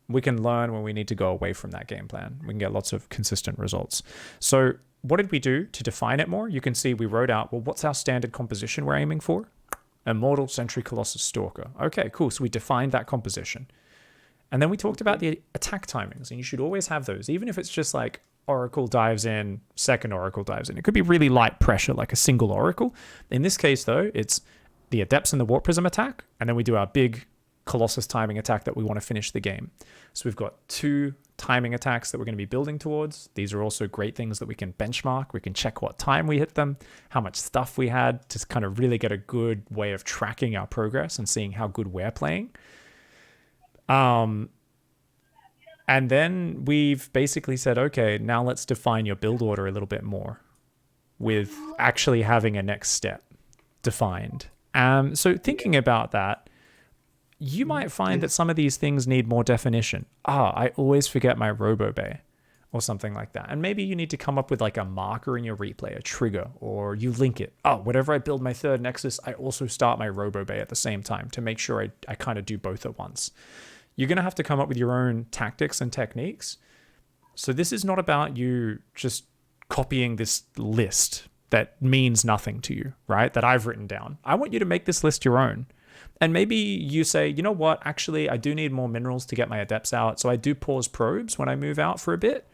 we can learn when we need to go away from that game plan. We can get lots of consistent results. So what did we do to define it more? You can see we wrote out, well, what's our standard composition we're aiming for? Immortal, Sentry, Colossus, Stalker. Okay, cool. So we defined that composition. And then we talked about the attack timings, and you should always have those, even if it's just like Oracle dives in, second Oracle dives in. It could be really light pressure, like a single Oracle. In this case, though, it's the Adepts and the Warp Prism attack, and then we do our big Colossus timing attack that we want to finish the game. So we've got 2 timing attacks that we're going to be building towards. These are also great things that we can benchmark. We can check what time we hit them, how much stuff we had, to kind of really get a good way of tracking our progress and seeing how good we're playing. And then we've basically said, okay, now let's define your build order a little bit more with actually having a next step defined. So thinking about that, you might find that some of these things need more definition. I always forget my Robo Bay or something like that. And maybe you need to come up with like a marker in your replay, a trigger, or you link it. Whenever I build my third Nexus, I also start my Robo Bay at the same time to make sure I kind of do both at once. You're going to have to come up with your own tactics and techniques. So this is not about you just copying this list that means nothing to you, right? That I've written down. I want you to make this list your own. And maybe you say, you know what, actually, I do need more minerals to get my Adepts out. So I do pause probes when I move out for a bit.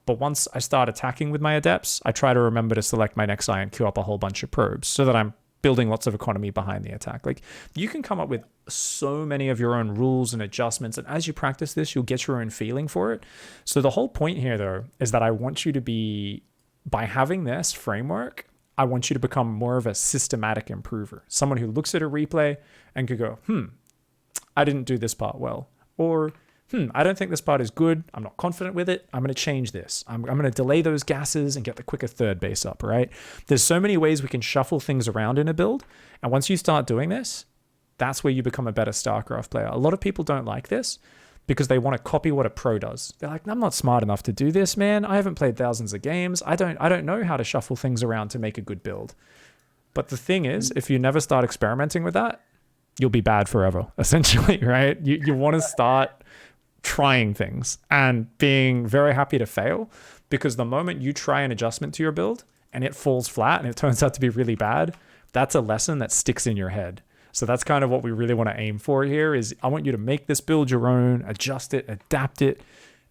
But once I start attacking with my Adepts, I try to remember to select my next eye and queue up a whole bunch of probes so that I'm building lots of economy behind the attack. Like, you can come up with so many of your own rules and adjustments, and as you practice this, you'll get your own feeling for it. So the whole point here, though, is that I want you to be, by having this framework, I want you to become more of a systematic improver, someone who looks at a replay and could go, I didn't do this part well, or I don't think this part is good. I'm not confident with it. I'm going to change this. I'm going to delay those gases and get the quicker third base up, right? There's so many ways we can shuffle things around in a build. And once you start doing this, that's where you become a better StarCraft player. A lot of people don't like this because they want to copy what a pro does. They're like, I'm not smart enough to do this, man. I haven't played thousands of games. I don't know how to shuffle things around to make a good build. But the thing is, if you never start experimenting with that, you'll be bad forever, essentially, right? You want to start trying things and being very happy to fail, because the moment you try an adjustment to your build and it falls flat and it turns out to be really bad, that's a lesson that sticks in your head. So that's kind of what we really want to aim for here. Is I want you to make this build your own, adjust it, adapt it,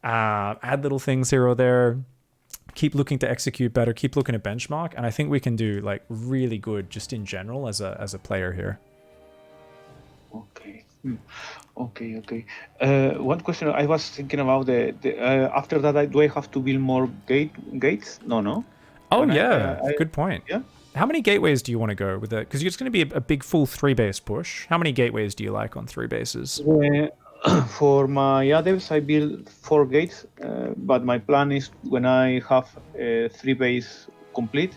add little things here or there, keep looking to execute better, keep looking to benchmark, and I think we can do like really good just in general as a player here. Okay. Okay. One question I was thinking about after that, do I have to build more gates? No. Oh, yeah. Good point. Yeah. How many gateways do you want to go with it? Because it's going to be a big full 3-base push. How many gateways do you like on 3 bases? For my Adepts, I build 4 gates, but my plan is when I have 3 base complete,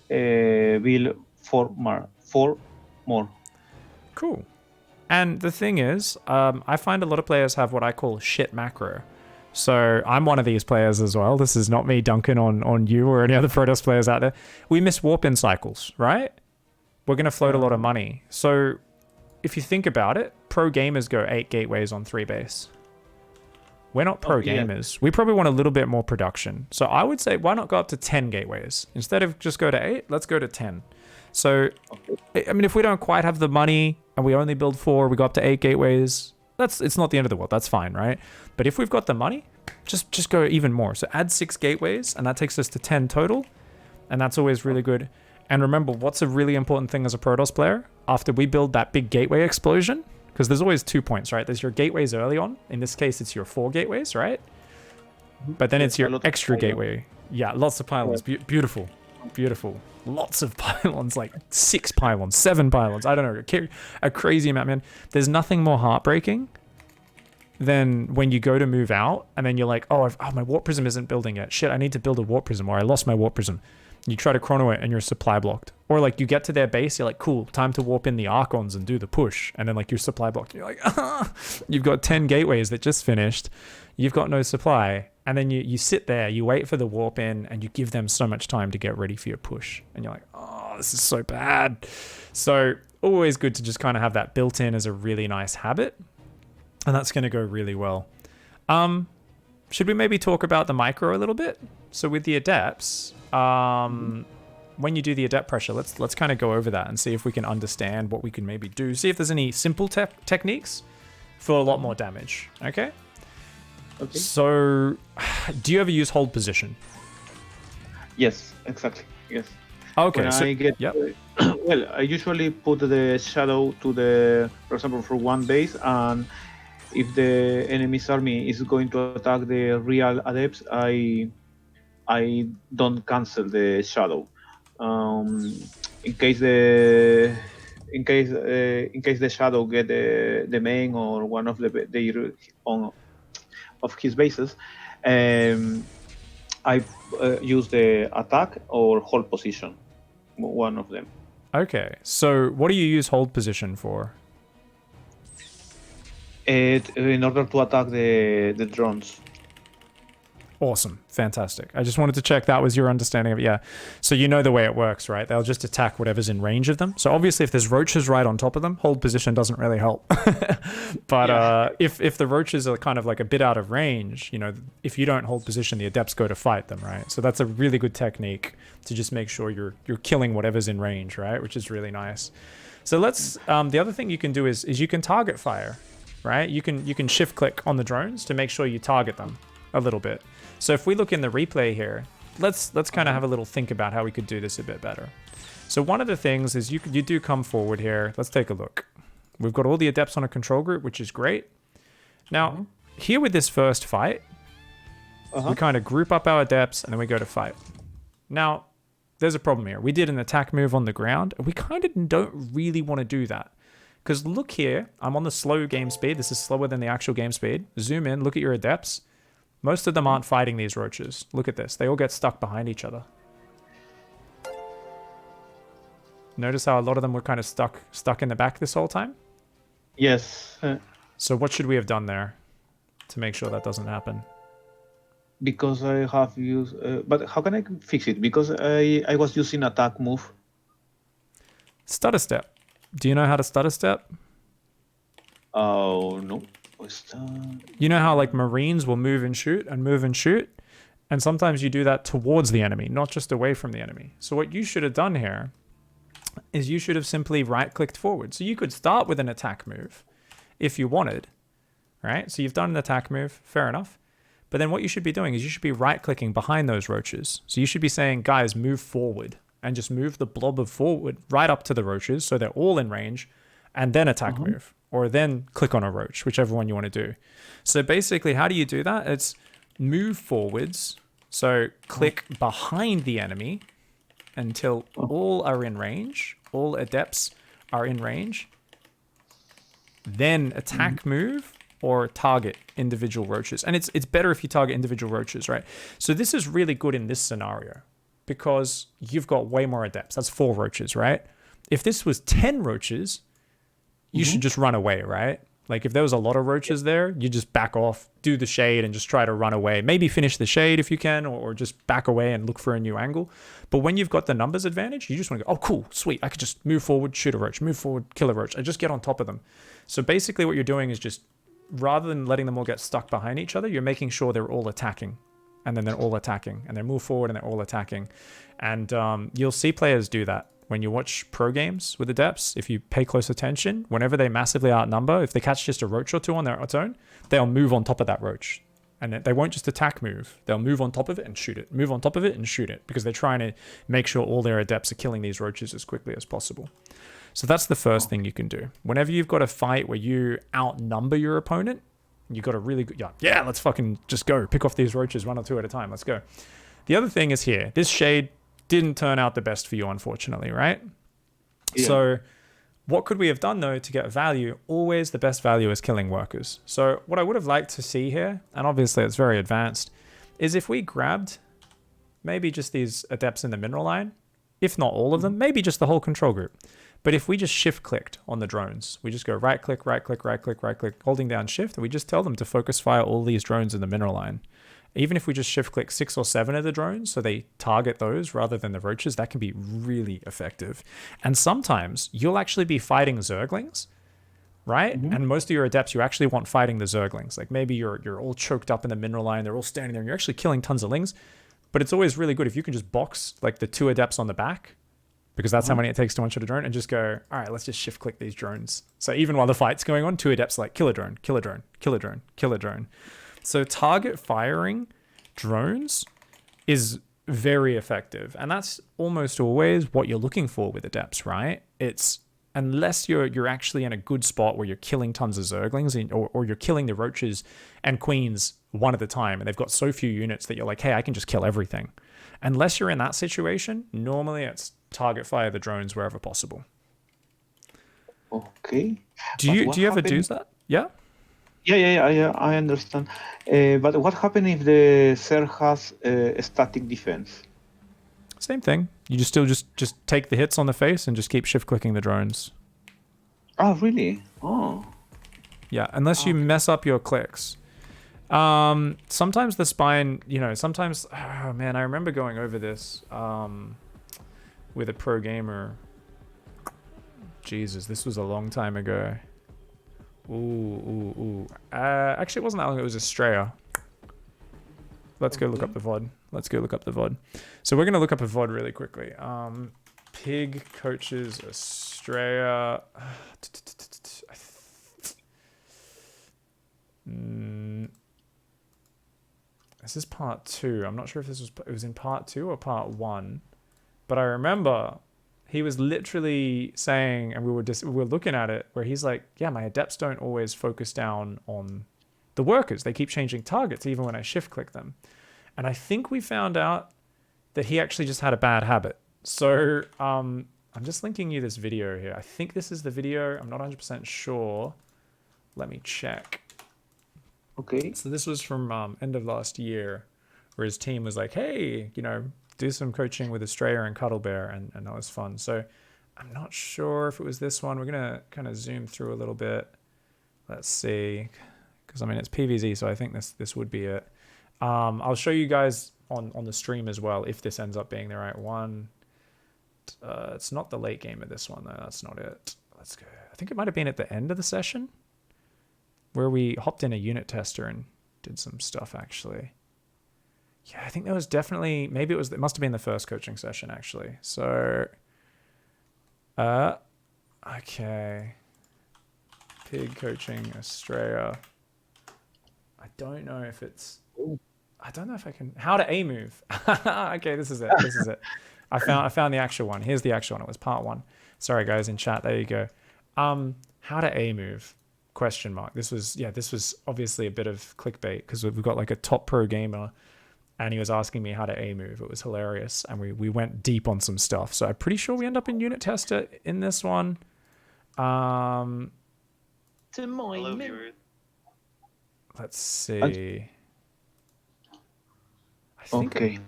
build 4 more. Cool. And the thing is, I find a lot of players have what I call shit macro. So I'm one of these players as well. This is not me dunking on you or any other Protoss players out there. We miss warp-in cycles, right? We're going to float a lot of money. So if you think about it, pro gamers go 8 gateways on 3 base. We're not pro gamers. We probably want a little bit more production. So I would say, why not go up to 10 gateways? Instead of just go to 8, let's go to 10. So, I mean, if we don't quite have the money and we only build 4, we go up to 8 gateways, it's not the end of the world. That's fine, right? But if we've got the money, just go even more. So add 6 gateways, and that takes us to 10 total. And that's always really good. And remember, what's a really important thing as a Protoss player? After we build that big gateway explosion, because there's always 2 points, right? There's your gateways early on. In this case, it's your 4 gateways, right? But then it's your extra gateway. Yeah, lots of pylons. Beautiful. Lots of pylons, like 6 pylons, 7 pylons. I don't know, a crazy amount, man. There's nothing more heartbreaking than when you go to move out and then you're like, oh, my warp prism isn't building yet. Shit, I need to build a warp prism, or I lost my warp prism. You try to chrono it and you're supply blocked. Or like you get to their base, you're like, cool, time to warp in the Archons and do the push. And then like you're supply blocked. And you're like, you've got 10 gateways that just finished. You've got no supply. And then you sit there, you wait for the warp in, and you give them so much time to get ready for your push. And you're like, oh, this is so bad. So always good to just kind of have that built in as a really nice habit. And that's going to go really well. Should we maybe talk about the micro a little bit? So with the Adepts, when you do the Adept pressure, let's kind of go over that and see if we can understand what we can maybe do. See if there's any simple techniques for a lot more damage. Okay? Okay. So, do you ever use hold position? Yes, exactly. Yes. Okay. When so, I get, yep. well, I usually put the shadow to the, for example, for one base, and if the enemy's army is going to attack the real adepts, I don't cancel the shadow. In case the shadow get the main or one of the on of his bases, I use the attack or hold position, one of them. Okay. So, what do you use hold position for? In order to attack the drones. Awesome. Fantastic. I just wanted to check that was your understanding of it. Yeah. So you know the way it works, right? They'll just attack whatever's in range of them. So obviously if there's roaches right on top of them, hold position doesn't really help. But if the roaches are kind of like a bit out of range, you know, if you don't hold position, the adepts go to fight them, right? So that's a really good technique to just make sure you're killing whatever's in range, right? Which is really nice. So let's the other thing you can do is you can target fire, right? You can shift click on the drones to make sure you target them a little bit. So if we look in the replay here, let's kind of have a little think about how we could do this a bit better. So one of the things is you do come forward here. Let's take a look. We've got all the adepts on a control group, which is great. Now, here with this first fight, we kind of group up our adepts and then we go to fight. Now, there's a problem here. We did an attack move on the ground, and we kind of don't really want to do that. Because look here, I'm on the slow game speed. This is slower than the actual game speed. Zoom in, look at your adepts. Most of them aren't fighting these roaches. Look at this. They all get stuck behind each other. Notice how a lot of them were kind of stuck in the back this whole time? Yes. So what should we have done there to make sure that doesn't happen? Because I have used... but how can I fix it? Because I was using attack move. Stutter step. Do you know how to stutter step? Oh, no. You know how like Marines will move and shoot and move and shoot? And sometimes you do that towards the enemy, not just away from the enemy. So what you should have done here is you should have simply right-clicked forward. So you could start with an attack move if you wanted, right? So you've done an attack move, fair enough. But then what you should be doing is you should be right-clicking behind those roaches. So you should be saying, guys, move forward, and just move the blob of forward right up to the roaches so they're all in range, and then attack move. Or then click on a roach, whichever one you want to do. So basically, how do you do that? It's move forwards. So click behind the enemy until all are in range. All adepts are in range. Then attack move or target individual roaches. And it's better if you target individual roaches, right? So this is really good in this scenario because you've got way more adepts. That's 4 roaches, right? If this was 10 roaches, you should just run away, right? Like if there was a lot of roaches there, you just back off, do the shade and just try to run away. Maybe finish the shade if you can, or just back away and look for a new angle. But when you've got the numbers advantage, you just want to go, oh, cool, sweet. I could just move forward, shoot a roach, move forward, kill a roach. I just get on top of them. So basically what you're doing is just, rather than letting them all get stuck behind each other, you're making sure they're all attacking. And then they're all attacking. And they move forward and they're all attacking. And you'll see players do that. When you watch pro games with Adepts, if you pay close attention, whenever they massively outnumber, if they catch just a roach or two on their own, they'll move on top of that roach. And they won't just attack move. They'll move on top of it and shoot it. Move on top of it and shoot it. Because they're trying to make sure all their Adepts are killing these roaches as quickly as possible. So that's the first thing you can do. Whenever you've got a fight where you outnumber your opponent, you got a really good... Yeah, let's fucking just go. Pick off these roaches 1 or 2 at a time. Let's go. The other thing is here. This shade didn't turn out the best for you, unfortunately, right? Yeah. So what could we have done, though, to get value? Always the best value is killing workers. So what I would have liked to see here, and obviously it's very advanced, is if we grabbed maybe just these adepts in the mineral line, if not all of them, maybe just the whole control group. But if we just shift-clicked on the drones, we just go right-click, right-click, right-click, right-click, holding down shift, and we just tell them to focus fire all these drones in the mineral line. Even if we just shift-click 6 or 7 of the drones, so they target those rather than the roaches, that can be really effective. And sometimes you'll actually be fighting Zerglings, right? And most of your adepts, you actually want fighting the Zerglings. Like maybe you're all choked up in the mineral line, they're all standing there, and you're actually killing tons of lings. But it's always really good if you can just box like the 2 Adepts on the back, because that's how many it takes to one-shot a drone, and just go, all right, let's just shift click these drones. So even while the fight's going on, 2 Adepts like kill a drone, kill a drone, kill a drone, kill a drone. So target firing drones is very effective, and that's almost always what you're looking for with Adepts, right? It's unless you're actually in a good spot where you're killing tons of Zerglings or you're killing the Roaches and Queens one at a time, and they've got so few units that you're like, hey, I can just kill everything. Unless you're in that situation, normally it's target fire the drones wherever possible. Okay. Do you ever do that? Yeah? Yeah, I understand. But what happens if the Zerg has a static defense? Same thing. You just take the hits on the face and just keep shift clicking the drones. Oh, really? Oh. Yeah, unless you mess up your clicks. Sometimes the spine, sometimes, oh man, I remember going over this with a pro gamer. Jesus, this was a long time ago. Ooh. Actually, it wasn't that long. It was Australia. Let's go look up the VOD. So we're going to look up a VOD really quickly. Pig coaches Australia. This is part 2. I'm not sure if it was in part 2 or part 1. But I remember he was literally saying, and we were looking at it, where he's like, yeah, my Adepts don't always focus down on the workers. They keep changing targets even when I shift click them. And I think we found out that he actually just had a bad habit. So I'm just linking you this video here. I think this is the video. I'm not 100% sure. Let me check. Okay. So this was from end of last year, where his team was like, hey, do some coaching with Australia and Cuddle Bear, and that was fun. So I'm not sure if it was this one. We're going to kind of zoom through a little bit. Let's see. Because, it's PvZ, so I think this would be it. I'll show you guys on the stream as well if this ends up being the right one. It's not the late game of this one, though. That's not it. Let's go. I think it might have been at the end of the session where we hopped in a unit tester and did some stuff, actually. Yeah, I think there was definitely, it must have been the first coaching session, actually. So, okay. Pig coaching Australia. I don't know if I can, how to A move. Okay, this is it. I found the actual one. Here's the actual one. It was part 1. Sorry guys in chat. There you go. How to A move? ? This was obviously a bit of clickbait because we've got like a top pro gamer and he was asking me how to A move. It was hilarious. And we went deep on some stuff. So I'm pretty sure we end up in unit tester in this one. To my Let's see. I think okay.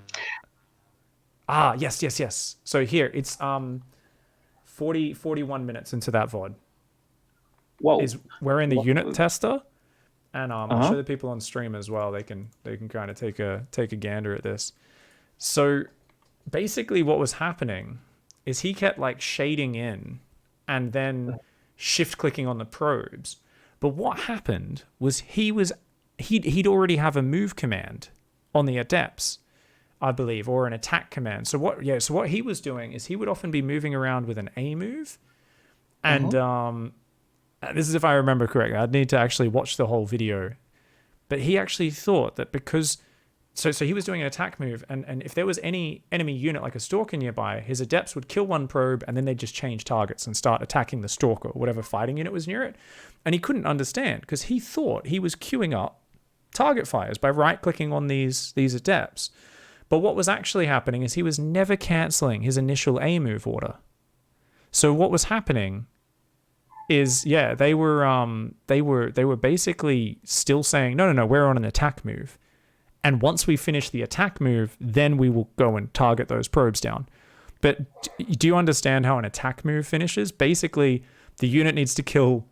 Yes. So here it's 41 minutes into that VOD. Wow. We're in the unit tester, and I'll show the people on stream as well. They can kind of take a gander at this. So basically, what was happening is he kept like shading in, and then shift clicking on the probes. But what happened was he'd already have a move command on the Adepts, I believe, or an attack command. So what he was doing is he would often be moving around with an A move, and this is if I remember correctly. I'd need to actually watch the whole video, but he actually thought that because so he was doing an attack move, and if there was any enemy unit like a Stalker nearby, his Adepts would kill one probe and then they'd just change targets and start attacking the Stalker or whatever fighting unit was near it. And he couldn't understand because he thought he was queuing up target fires by right-clicking on these Adepts. But what was actually happening is he was never canceling his initial A move order. So what was happening is, they were basically still saying, no, we're on an attack move. And once we finish the attack move, then we will go and target those probes down. But do you understand how an attack move finishes? Basically, the unit needs to kill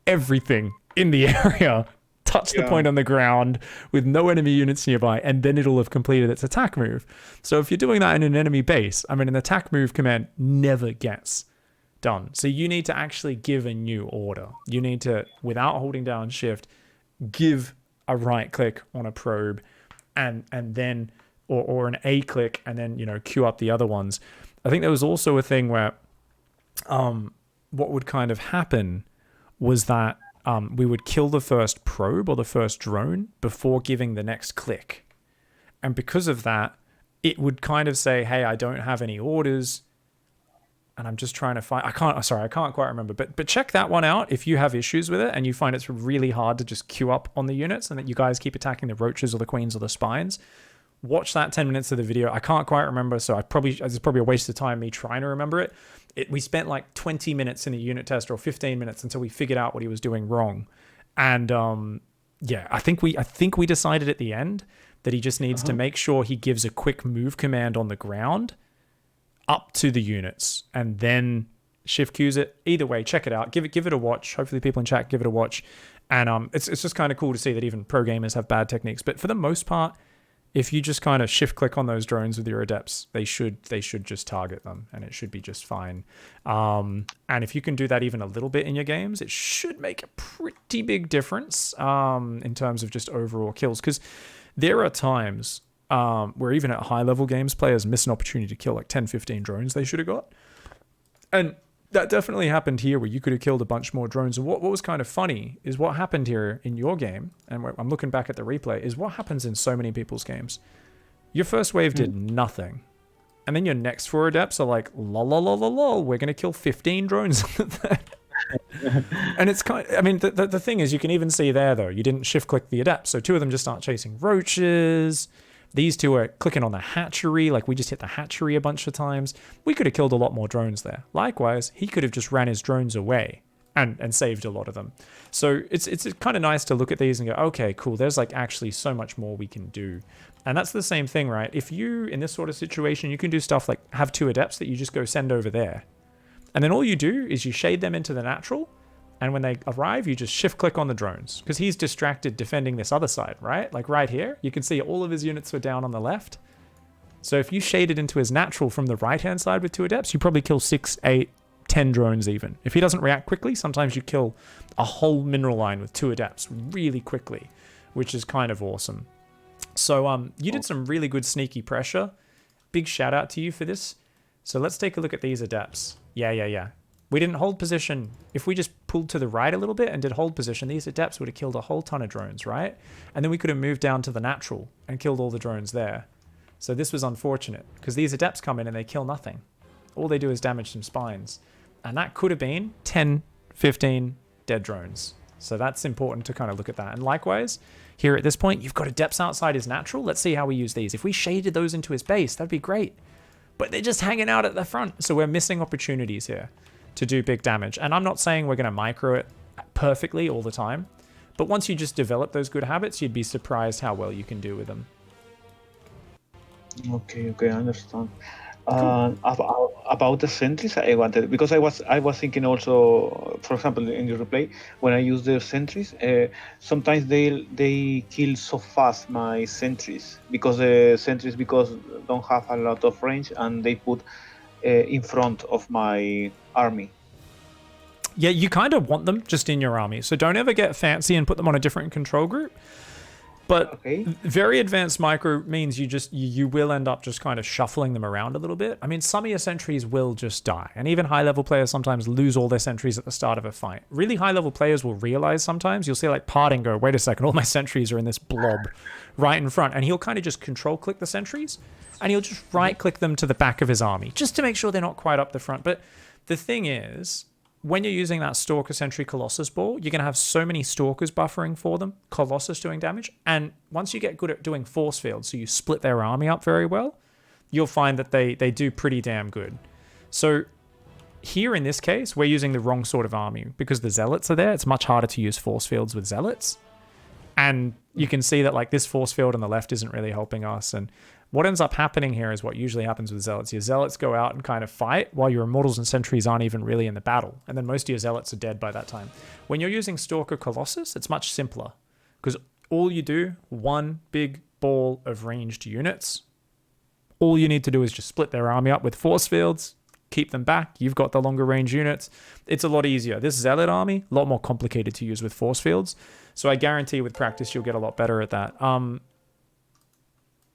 everything in the area, touch the point on the ground with no enemy units nearby, and then it'll have completed its attack move. So if you're doing that in an enemy base, an attack move command never gets done. So you need to actually give a new order. You need to, without holding down shift, give a right click on a probe and then or an A click and then, you know, queue up the other ones. I think there was also a thing where what would kind of happen was that we would kill the first probe or the first drone before giving the next click. And because of that, it would kind of say, hey, I don't have any orders. And I'm just trying to find, I can't quite remember. But check that one out if you have issues with it and you find it's really hard to just queue up on the units and that you guys keep attacking the roaches or the queens or the spines. Watch that 10 minutes of the video. I can't quite remember, so it's probably a waste of time me trying to remember it. We spent like 20 minutes in the unit test or 15 minutes until we figured out what he was doing wrong. And yeah, I think we decided at the end that he just needs to make sure he gives a quick move command on the ground up to the units and then shift queues it. Either way, check it out. Give it a watch. Hopefully people in chat give it a watch. And it's just kind of cool to see that even pro gamers have bad techniques. But for the most part, if you just kind of shift click on those drones with your adepts, they should just target them and it should be just fine. And if you can do that even a little bit in your games, it should make a pretty big difference in terms of just overall kills. Because there are times where even at high level games, players miss an opportunity to kill like 10, 15 drones they should have got. And that definitely happened here where you could have killed a bunch more drones. And what was kind of funny is what happened here in your game, and I'm looking back at the replay, is what happens in so many people's games. Your first wave did nothing. And then your next 4 adepts are like, lol, we're going to kill 15 drones. And it's kind of, I mean, the thing is, you can even see there, though, you didn't shift click the adepts. So 2 of them just start chasing roaches. These 2 are clicking on the hatchery. Like, we just hit the hatchery a bunch of times. We could have killed a lot more drones there. Likewise, he could have just ran his drones away and saved a lot of them. So it's kind of nice to look at these and go, okay, cool. There's like actually so much more we can do. And that's the same thing, right? If you, in this sort of situation, you can do stuff like have 2 adepts that you just go send over there. And then all you do is you shade them into the natural. And when they arrive, you just shift click on the drones because he's distracted defending this other side, right? Like right here, you can see all of his units were down on the left. So if you shaded into his natural from the right-hand side with 2 adepts, you probably kill 6, 8, 10 drones even. If he doesn't react quickly, sometimes you kill a whole mineral line with 2 adepts really quickly, which is kind of awesome. So you did some really good sneaky pressure. Big shout out to you for this. So let's take a look at these adepts. Yeah. We didn't hold position. If we just pulled to the right a little bit and did hold position, these adepts would have killed a whole ton of drones, right? And then we could have moved down to the natural and killed all the drones there. So this was unfortunate because these adepts come in and they kill nothing. All they do is damage some spines. And that could have been 10, 15 dead drones. So that's important to kind of look at that. And likewise, here at this point, you've got adepts outside his natural. Let's see how we use these. If we shaded those into his base, that'd be great. But they're just hanging out at the front. So we're missing opportunities here to do big damage. And I'm not saying we're going to micro it perfectly all the time. But once you just develop those good habits, you'd be surprised how well you can do with them. Okay, I understand. Cool. About the sentries, I wanted, because I was thinking also, for example, in the replay, when I use the sentries, sometimes they kill so fast my sentries because the sentries don't have a lot of range and they put in front of my army. Yeah, you kind of want them just in your army, so don't ever get fancy and put them on a different control group. But very advanced micro means you will end up just kind of shuffling them around a little bit. I mean, some of your sentries will just die. And even high-level players sometimes lose all their sentries at the start of a fight. Really high-level players will realize sometimes, you'll see like Parting go, wait a second, all my sentries are in this blob right in front. And he'll kind of just control-click the sentries. And he'll just right-click them to the back of his army, just to make sure they're not quite up the front. But the thing is, when you're using that Stalker Sentry Colossus ball, you're going to have so many Stalkers buffering for them, Colossus doing damage. And once you get good at doing force fields, so you split their army up very well, you'll find that they do pretty damn good. So here in this case, we're using the wrong sort of army because the Zealots are there. It's much harder to use force fields with Zealots. And you can see that like this force field on the left isn't really helping us. And what ends up happening here is what usually happens with Zealots. Your Zealots go out and kind of fight while your Immortals and Sentries aren't even really in the battle. And then most of your Zealots are dead by that time. When you're using Stalker Colossus, it's much simpler because all you do, one big ball of ranged units. All you need to do is just split their army up with force fields, keep them back. You've got the longer range units. It's a lot easier. This Zealot army, a lot more complicated to use with force fields. So I guarantee with practice, you'll get a lot better at that.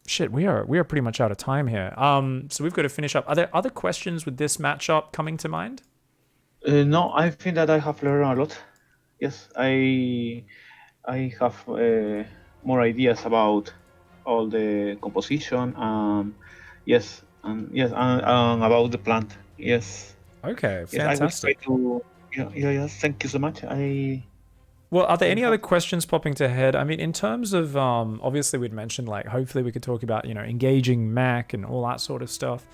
shit, we are pretty much out of time here. So we've got to finish up. Are there other questions with this matchup coming to mind? No, I think that I have learned a lot. Yes, I have more ideas about all the composition. Yes, and about the plant. Yes. Okay, Yes, I will try fantastic. to. Yes. Thank you so much. Well, are there any other questions popping to head? I mean, in terms of, obviously we'd mentioned, like, hopefully we could talk about, engaging mech and all that sort of stuff.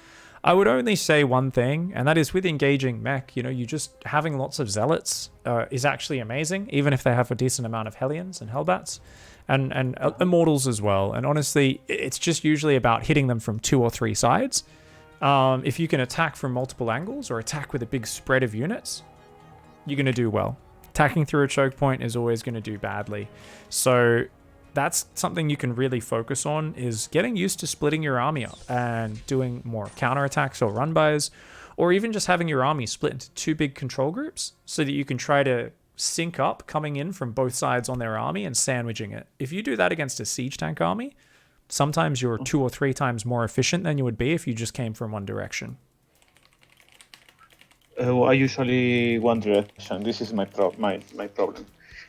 I would only say one thing, and that is with engaging mech, you just having lots of zealots is actually amazing, even if they have a decent amount of Hellions and Hellbats and Immortals as well. And honestly, it's just usually about hitting them from 2 or 3 sides. If you can attack from multiple angles or attack with a big spread of units, you're going to do well. Attacking through a choke point is always going to do badly. So that's something you can really focus on, is getting used to splitting your army up and doing more counterattacks or run-bys, or even just having your army split into 2 big control groups so that you can try to sync up coming in from both sides on their army and sandwiching it. If you do that against a siege tank army, sometimes you're 2 or 3 times more efficient than you would be if you just came from one direction. I usually one direction. This is my problem.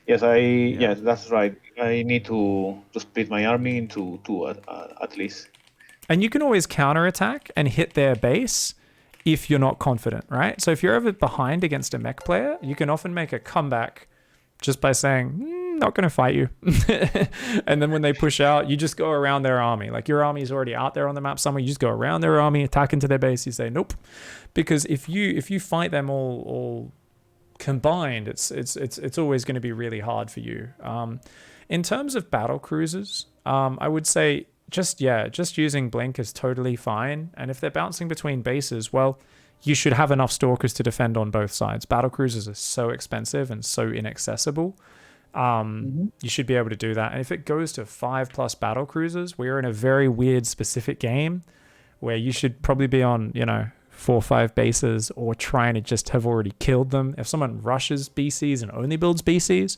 Yes, yes, that's right. I need to split my army into 2 at least. And you can always counterattack and hit their base if you're not confident, right? So if you're ever behind against a mech player, you can often make a comeback just by saying, not going to fight you. And then when they push out, you just go around their army. Like, your army is already out there on the map somewhere. You just go around their army, attack into their base. You say, nope. Because if you fight them all combined, it's always going to be really hard for you. In terms of battle cruisers, I would say just using Blink is totally fine. And if they're bouncing between bases, well, you should have enough stalkers to defend on both sides. Battle cruisers are so expensive and so inaccessible. You should be able to do that. And if it goes to 5+ battle cruisers, we're in a very weird specific game where you should probably be on, 4 or 5 bases, or trying to just have already killed them. If someone rushes BCs and only builds BCs,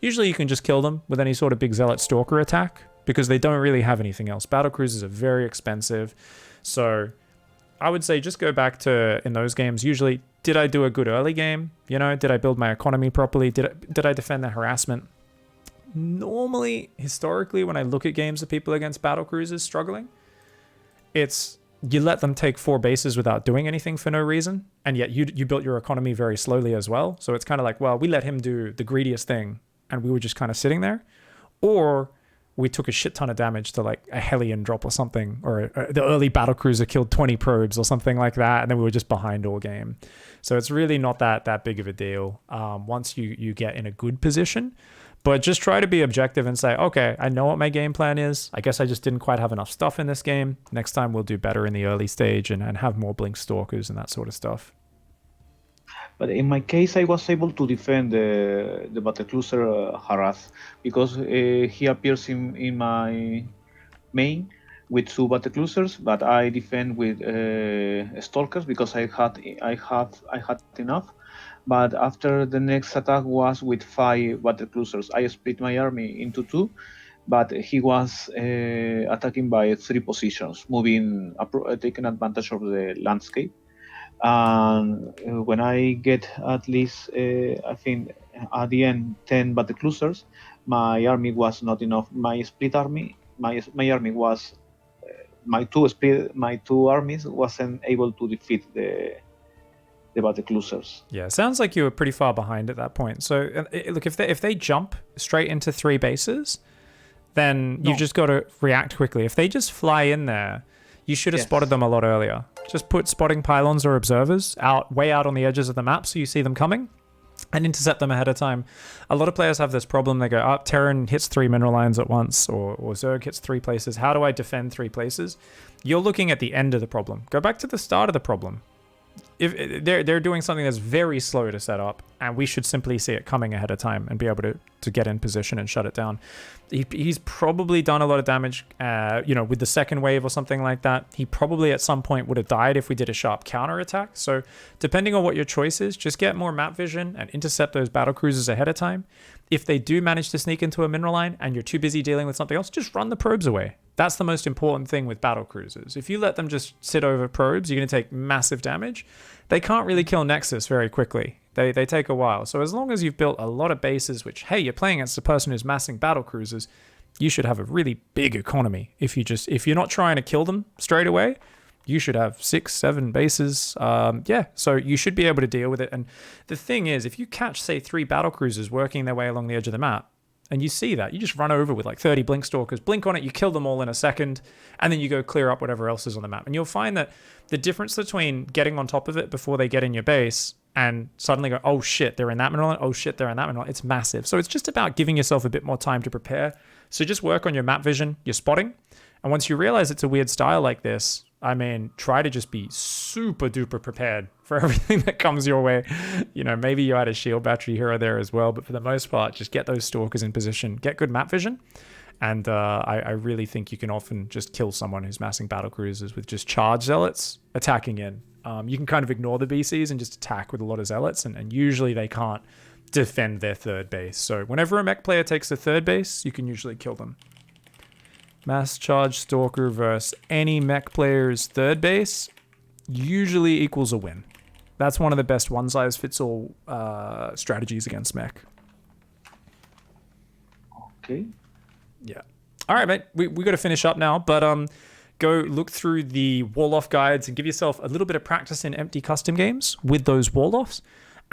usually you can just kill them with any sort of big zealot stalker attack, because they don't really have anything else. Battle cruisers are very expensive. So I would say just go back to, in those games, usually, did I do a good early game? Did I build my economy properly? Did I defend the harassment? Normally, historically, when I look at games of people against battle cruisers struggling, it's you let them take 4 bases without doing anything for no reason, and yet you built your economy very slowly as well. So it's kind of like, well, we let him do the greediest thing, and we were just kind of sitting there. Or we took a shit ton of damage to like a Hellion drop or something, or the early battle cruiser killed 20 probes or something like that, and then we were just behind all game. So it's really not that big of a deal once you get in a good position. But just try to be objective and say, okay, I know what my game plan is. I guess I just didn't quite have enough stuff in this game. Next time we'll do better in the early stage and have more Blink Stalkers and that sort of stuff. But in my case, I was able to defend the Battlecruiser harass, because he appears in my main with 2 Battlecruisers, but I defend with Stalkers because I had enough. But after the next attack was with 5 Battlecruisers, I split my army into 2, but he was attacking by 3 positions, taking advantage of the landscape. And when I get at least, I think at the end, 10 Battlecruisers, my army was not enough. My split army, my army was my two armies wasn't able to defeat the Battlecruisers. Yeah, sounds like you were pretty far behind at that point. So look, if they jump straight into 3 bases, then you've just got to react quickly. If they just fly in there, you should have spotted them a lot earlier. Just put spotting pylons or observers way out on the edges of the map so you see them coming, and intercept them ahead of time. A lot of players have this problem. They go, Terran hits 3 mineral lines at once, or Zerg hits 3 places. How do I defend 3 places? You're looking at the end of the problem. Go back to the start of the problem. If they're doing something that's very slow to set up, and we should simply see it coming ahead of time and be able to get in position and shut it down. He's probably done a lot of damage, with the second wave or something like that. He probably at some point would have died if we did a sharp counter attack. So depending on what your choice is, just get more map vision and intercept those battle cruisers ahead of time. If they do manage to sneak into a mineral line and you're too busy dealing with something else, just run the probes away. That's the most important thing with battle cruisers. If you let them just sit over probes, you're going to take massive damage. They can't really kill Nexus very quickly. They take a while. So as long as you've built a lot of bases, which, hey, you're playing against a person who's massing battle cruisers, you should have a really big economy. If you're not trying to kill them straight away, you should have 6, 7 bases. So you should be able to deal with it. And the thing is, if you catch, say, 3 battle cruisers working their way along the edge of the map, and you see that, you just run over with like 30 blink stalkers, blink on it, you kill them all in a second, and then you go clear up whatever else is on the map. And you'll find that the difference between getting on top of it before they get in your base and suddenly go, oh shit, they're in that mineral, oh shit, they're in that mineral, it's massive. So it's just about giving yourself a bit more time to prepare. So just work on your map vision, your spotting, and once you realize it's a weird style like this, I mean, try to just be super duper prepared for everything that comes your way. You know, maybe you add a shield battery here or there as well, but for the most part, just get those stalkers in position, get good map vision. And I really think you can often just kill someone who's massing battle cruisers with just charge zealots attacking in. You can kind of ignore the BCs and just attack with a lot of zealots, and usually they can't defend their third base. So whenever a mech player takes the third base, you can usually kill them. Mass charge stalker versus any mech player's third base usually equals a win. That's one of the best one-size-fits-all strategies against mech. Okay. Yeah. All right, mate. We got to finish up now, but go look through the wall-off guides and give yourself a little bit of practice in empty custom games with those wall-offs.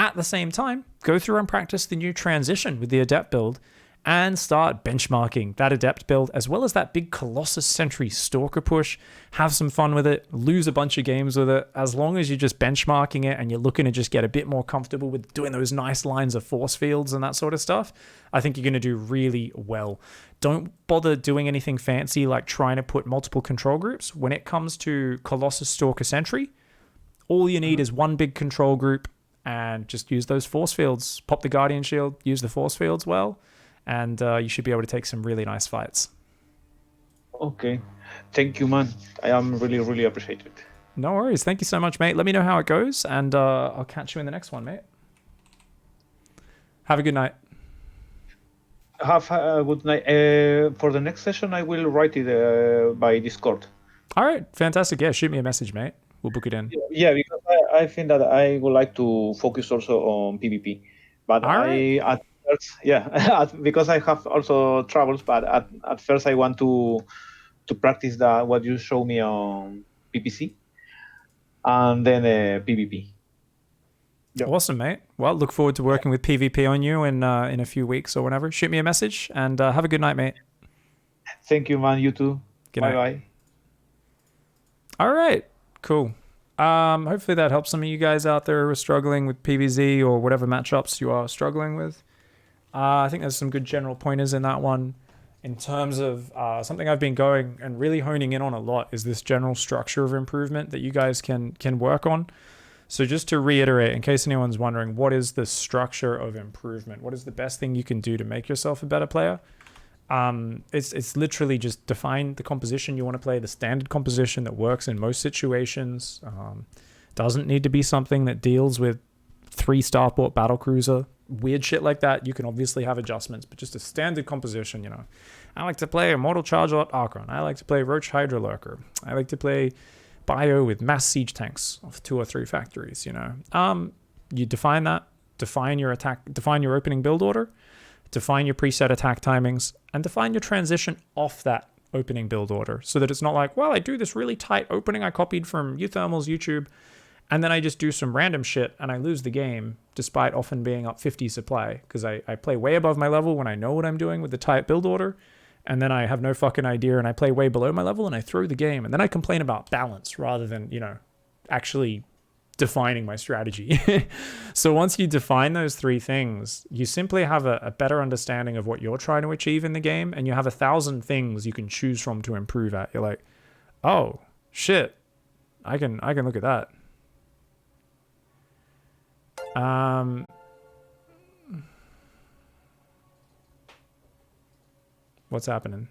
At the same time, go through and practice the new transition with the Adept build and start benchmarking that Adept build as well as that big Colossus Sentry Stalker push. Have some fun with it, lose a bunch of games with it. As long as you're just benchmarking it and you're looking to just get a bit more comfortable with doing those nice lines of force fields and that sort of stuff, I think you're going to do really well. Don't bother doing anything fancy like trying to put multiple control groups. When it comes to Colossus Stalker Sentry, all you need is one big control group and just use those force fields. Pop the Guardian Shield, use the force fields well, and you should be able to take some really nice fights. Okay. Thank you, man. I am really, really appreciated. No worries. Thank you so much, mate. Let me know how it goes, and I'll catch you in the next one, mate. Have a good night. Have a good night. For the next session, I will write it by Discord. All right. Fantastic. Yeah, shoot me a message, mate. We'll book it in. Yeah, because I think that I would like to focus also on PvP. But All right. at first, because I have also troubles, but at first I want to practice what you show me on PPC and then PvP. Yep. Awesome, mate. Well, look forward to working with PvP on you in a few weeks or whenever. Shoot me a message and have a good night, mate. Thank you, man. You too. Good night. Bye-bye. All right. Cool. Hopefully that helps some of you guys out there who are struggling with PvZ or whatever matchups you are struggling with. I think there's some good general pointers in that one. In terms of something I've been going and really honing in on a lot is this general structure of improvement that you guys can work on. So just to reiterate, in case anyone's wondering, what is the structure of improvement? What is the best thing you can do to make yourself a better player? It's literally just define the composition you want to play, the standard composition that works in most situations. Doesn't need to be something that deals with 3 starport battlecruiser, weird shit like that. You can obviously have adjustments, but just a standard composition, you know. I like to play Immortal Chargelot Archon. I like to play Roach Hydra Lurker. I like to play Bio with mass siege tanks of 2 or 3 factories, you know. You define that, define your attack, define your opening build order, define your preset attack timings, and define your transition off that opening build order so that it's not like, well, I do this really tight opening I copied from Uthermal's YouTube, and then I just do some random shit and I lose the game despite often being up 50 supply because I play way above my level when I know what I'm doing with the tight build order, and then I have no fucking idea and I play way below my level and I throw the game, and then I complain about balance rather than, you know, actually defining my strategy. So once you define those 3 things, you simply have a better understanding of what you're trying to achieve in the game, and you have 1,000 things you can choose from to improve at. You're like, oh shit, I can look at that. What's happening?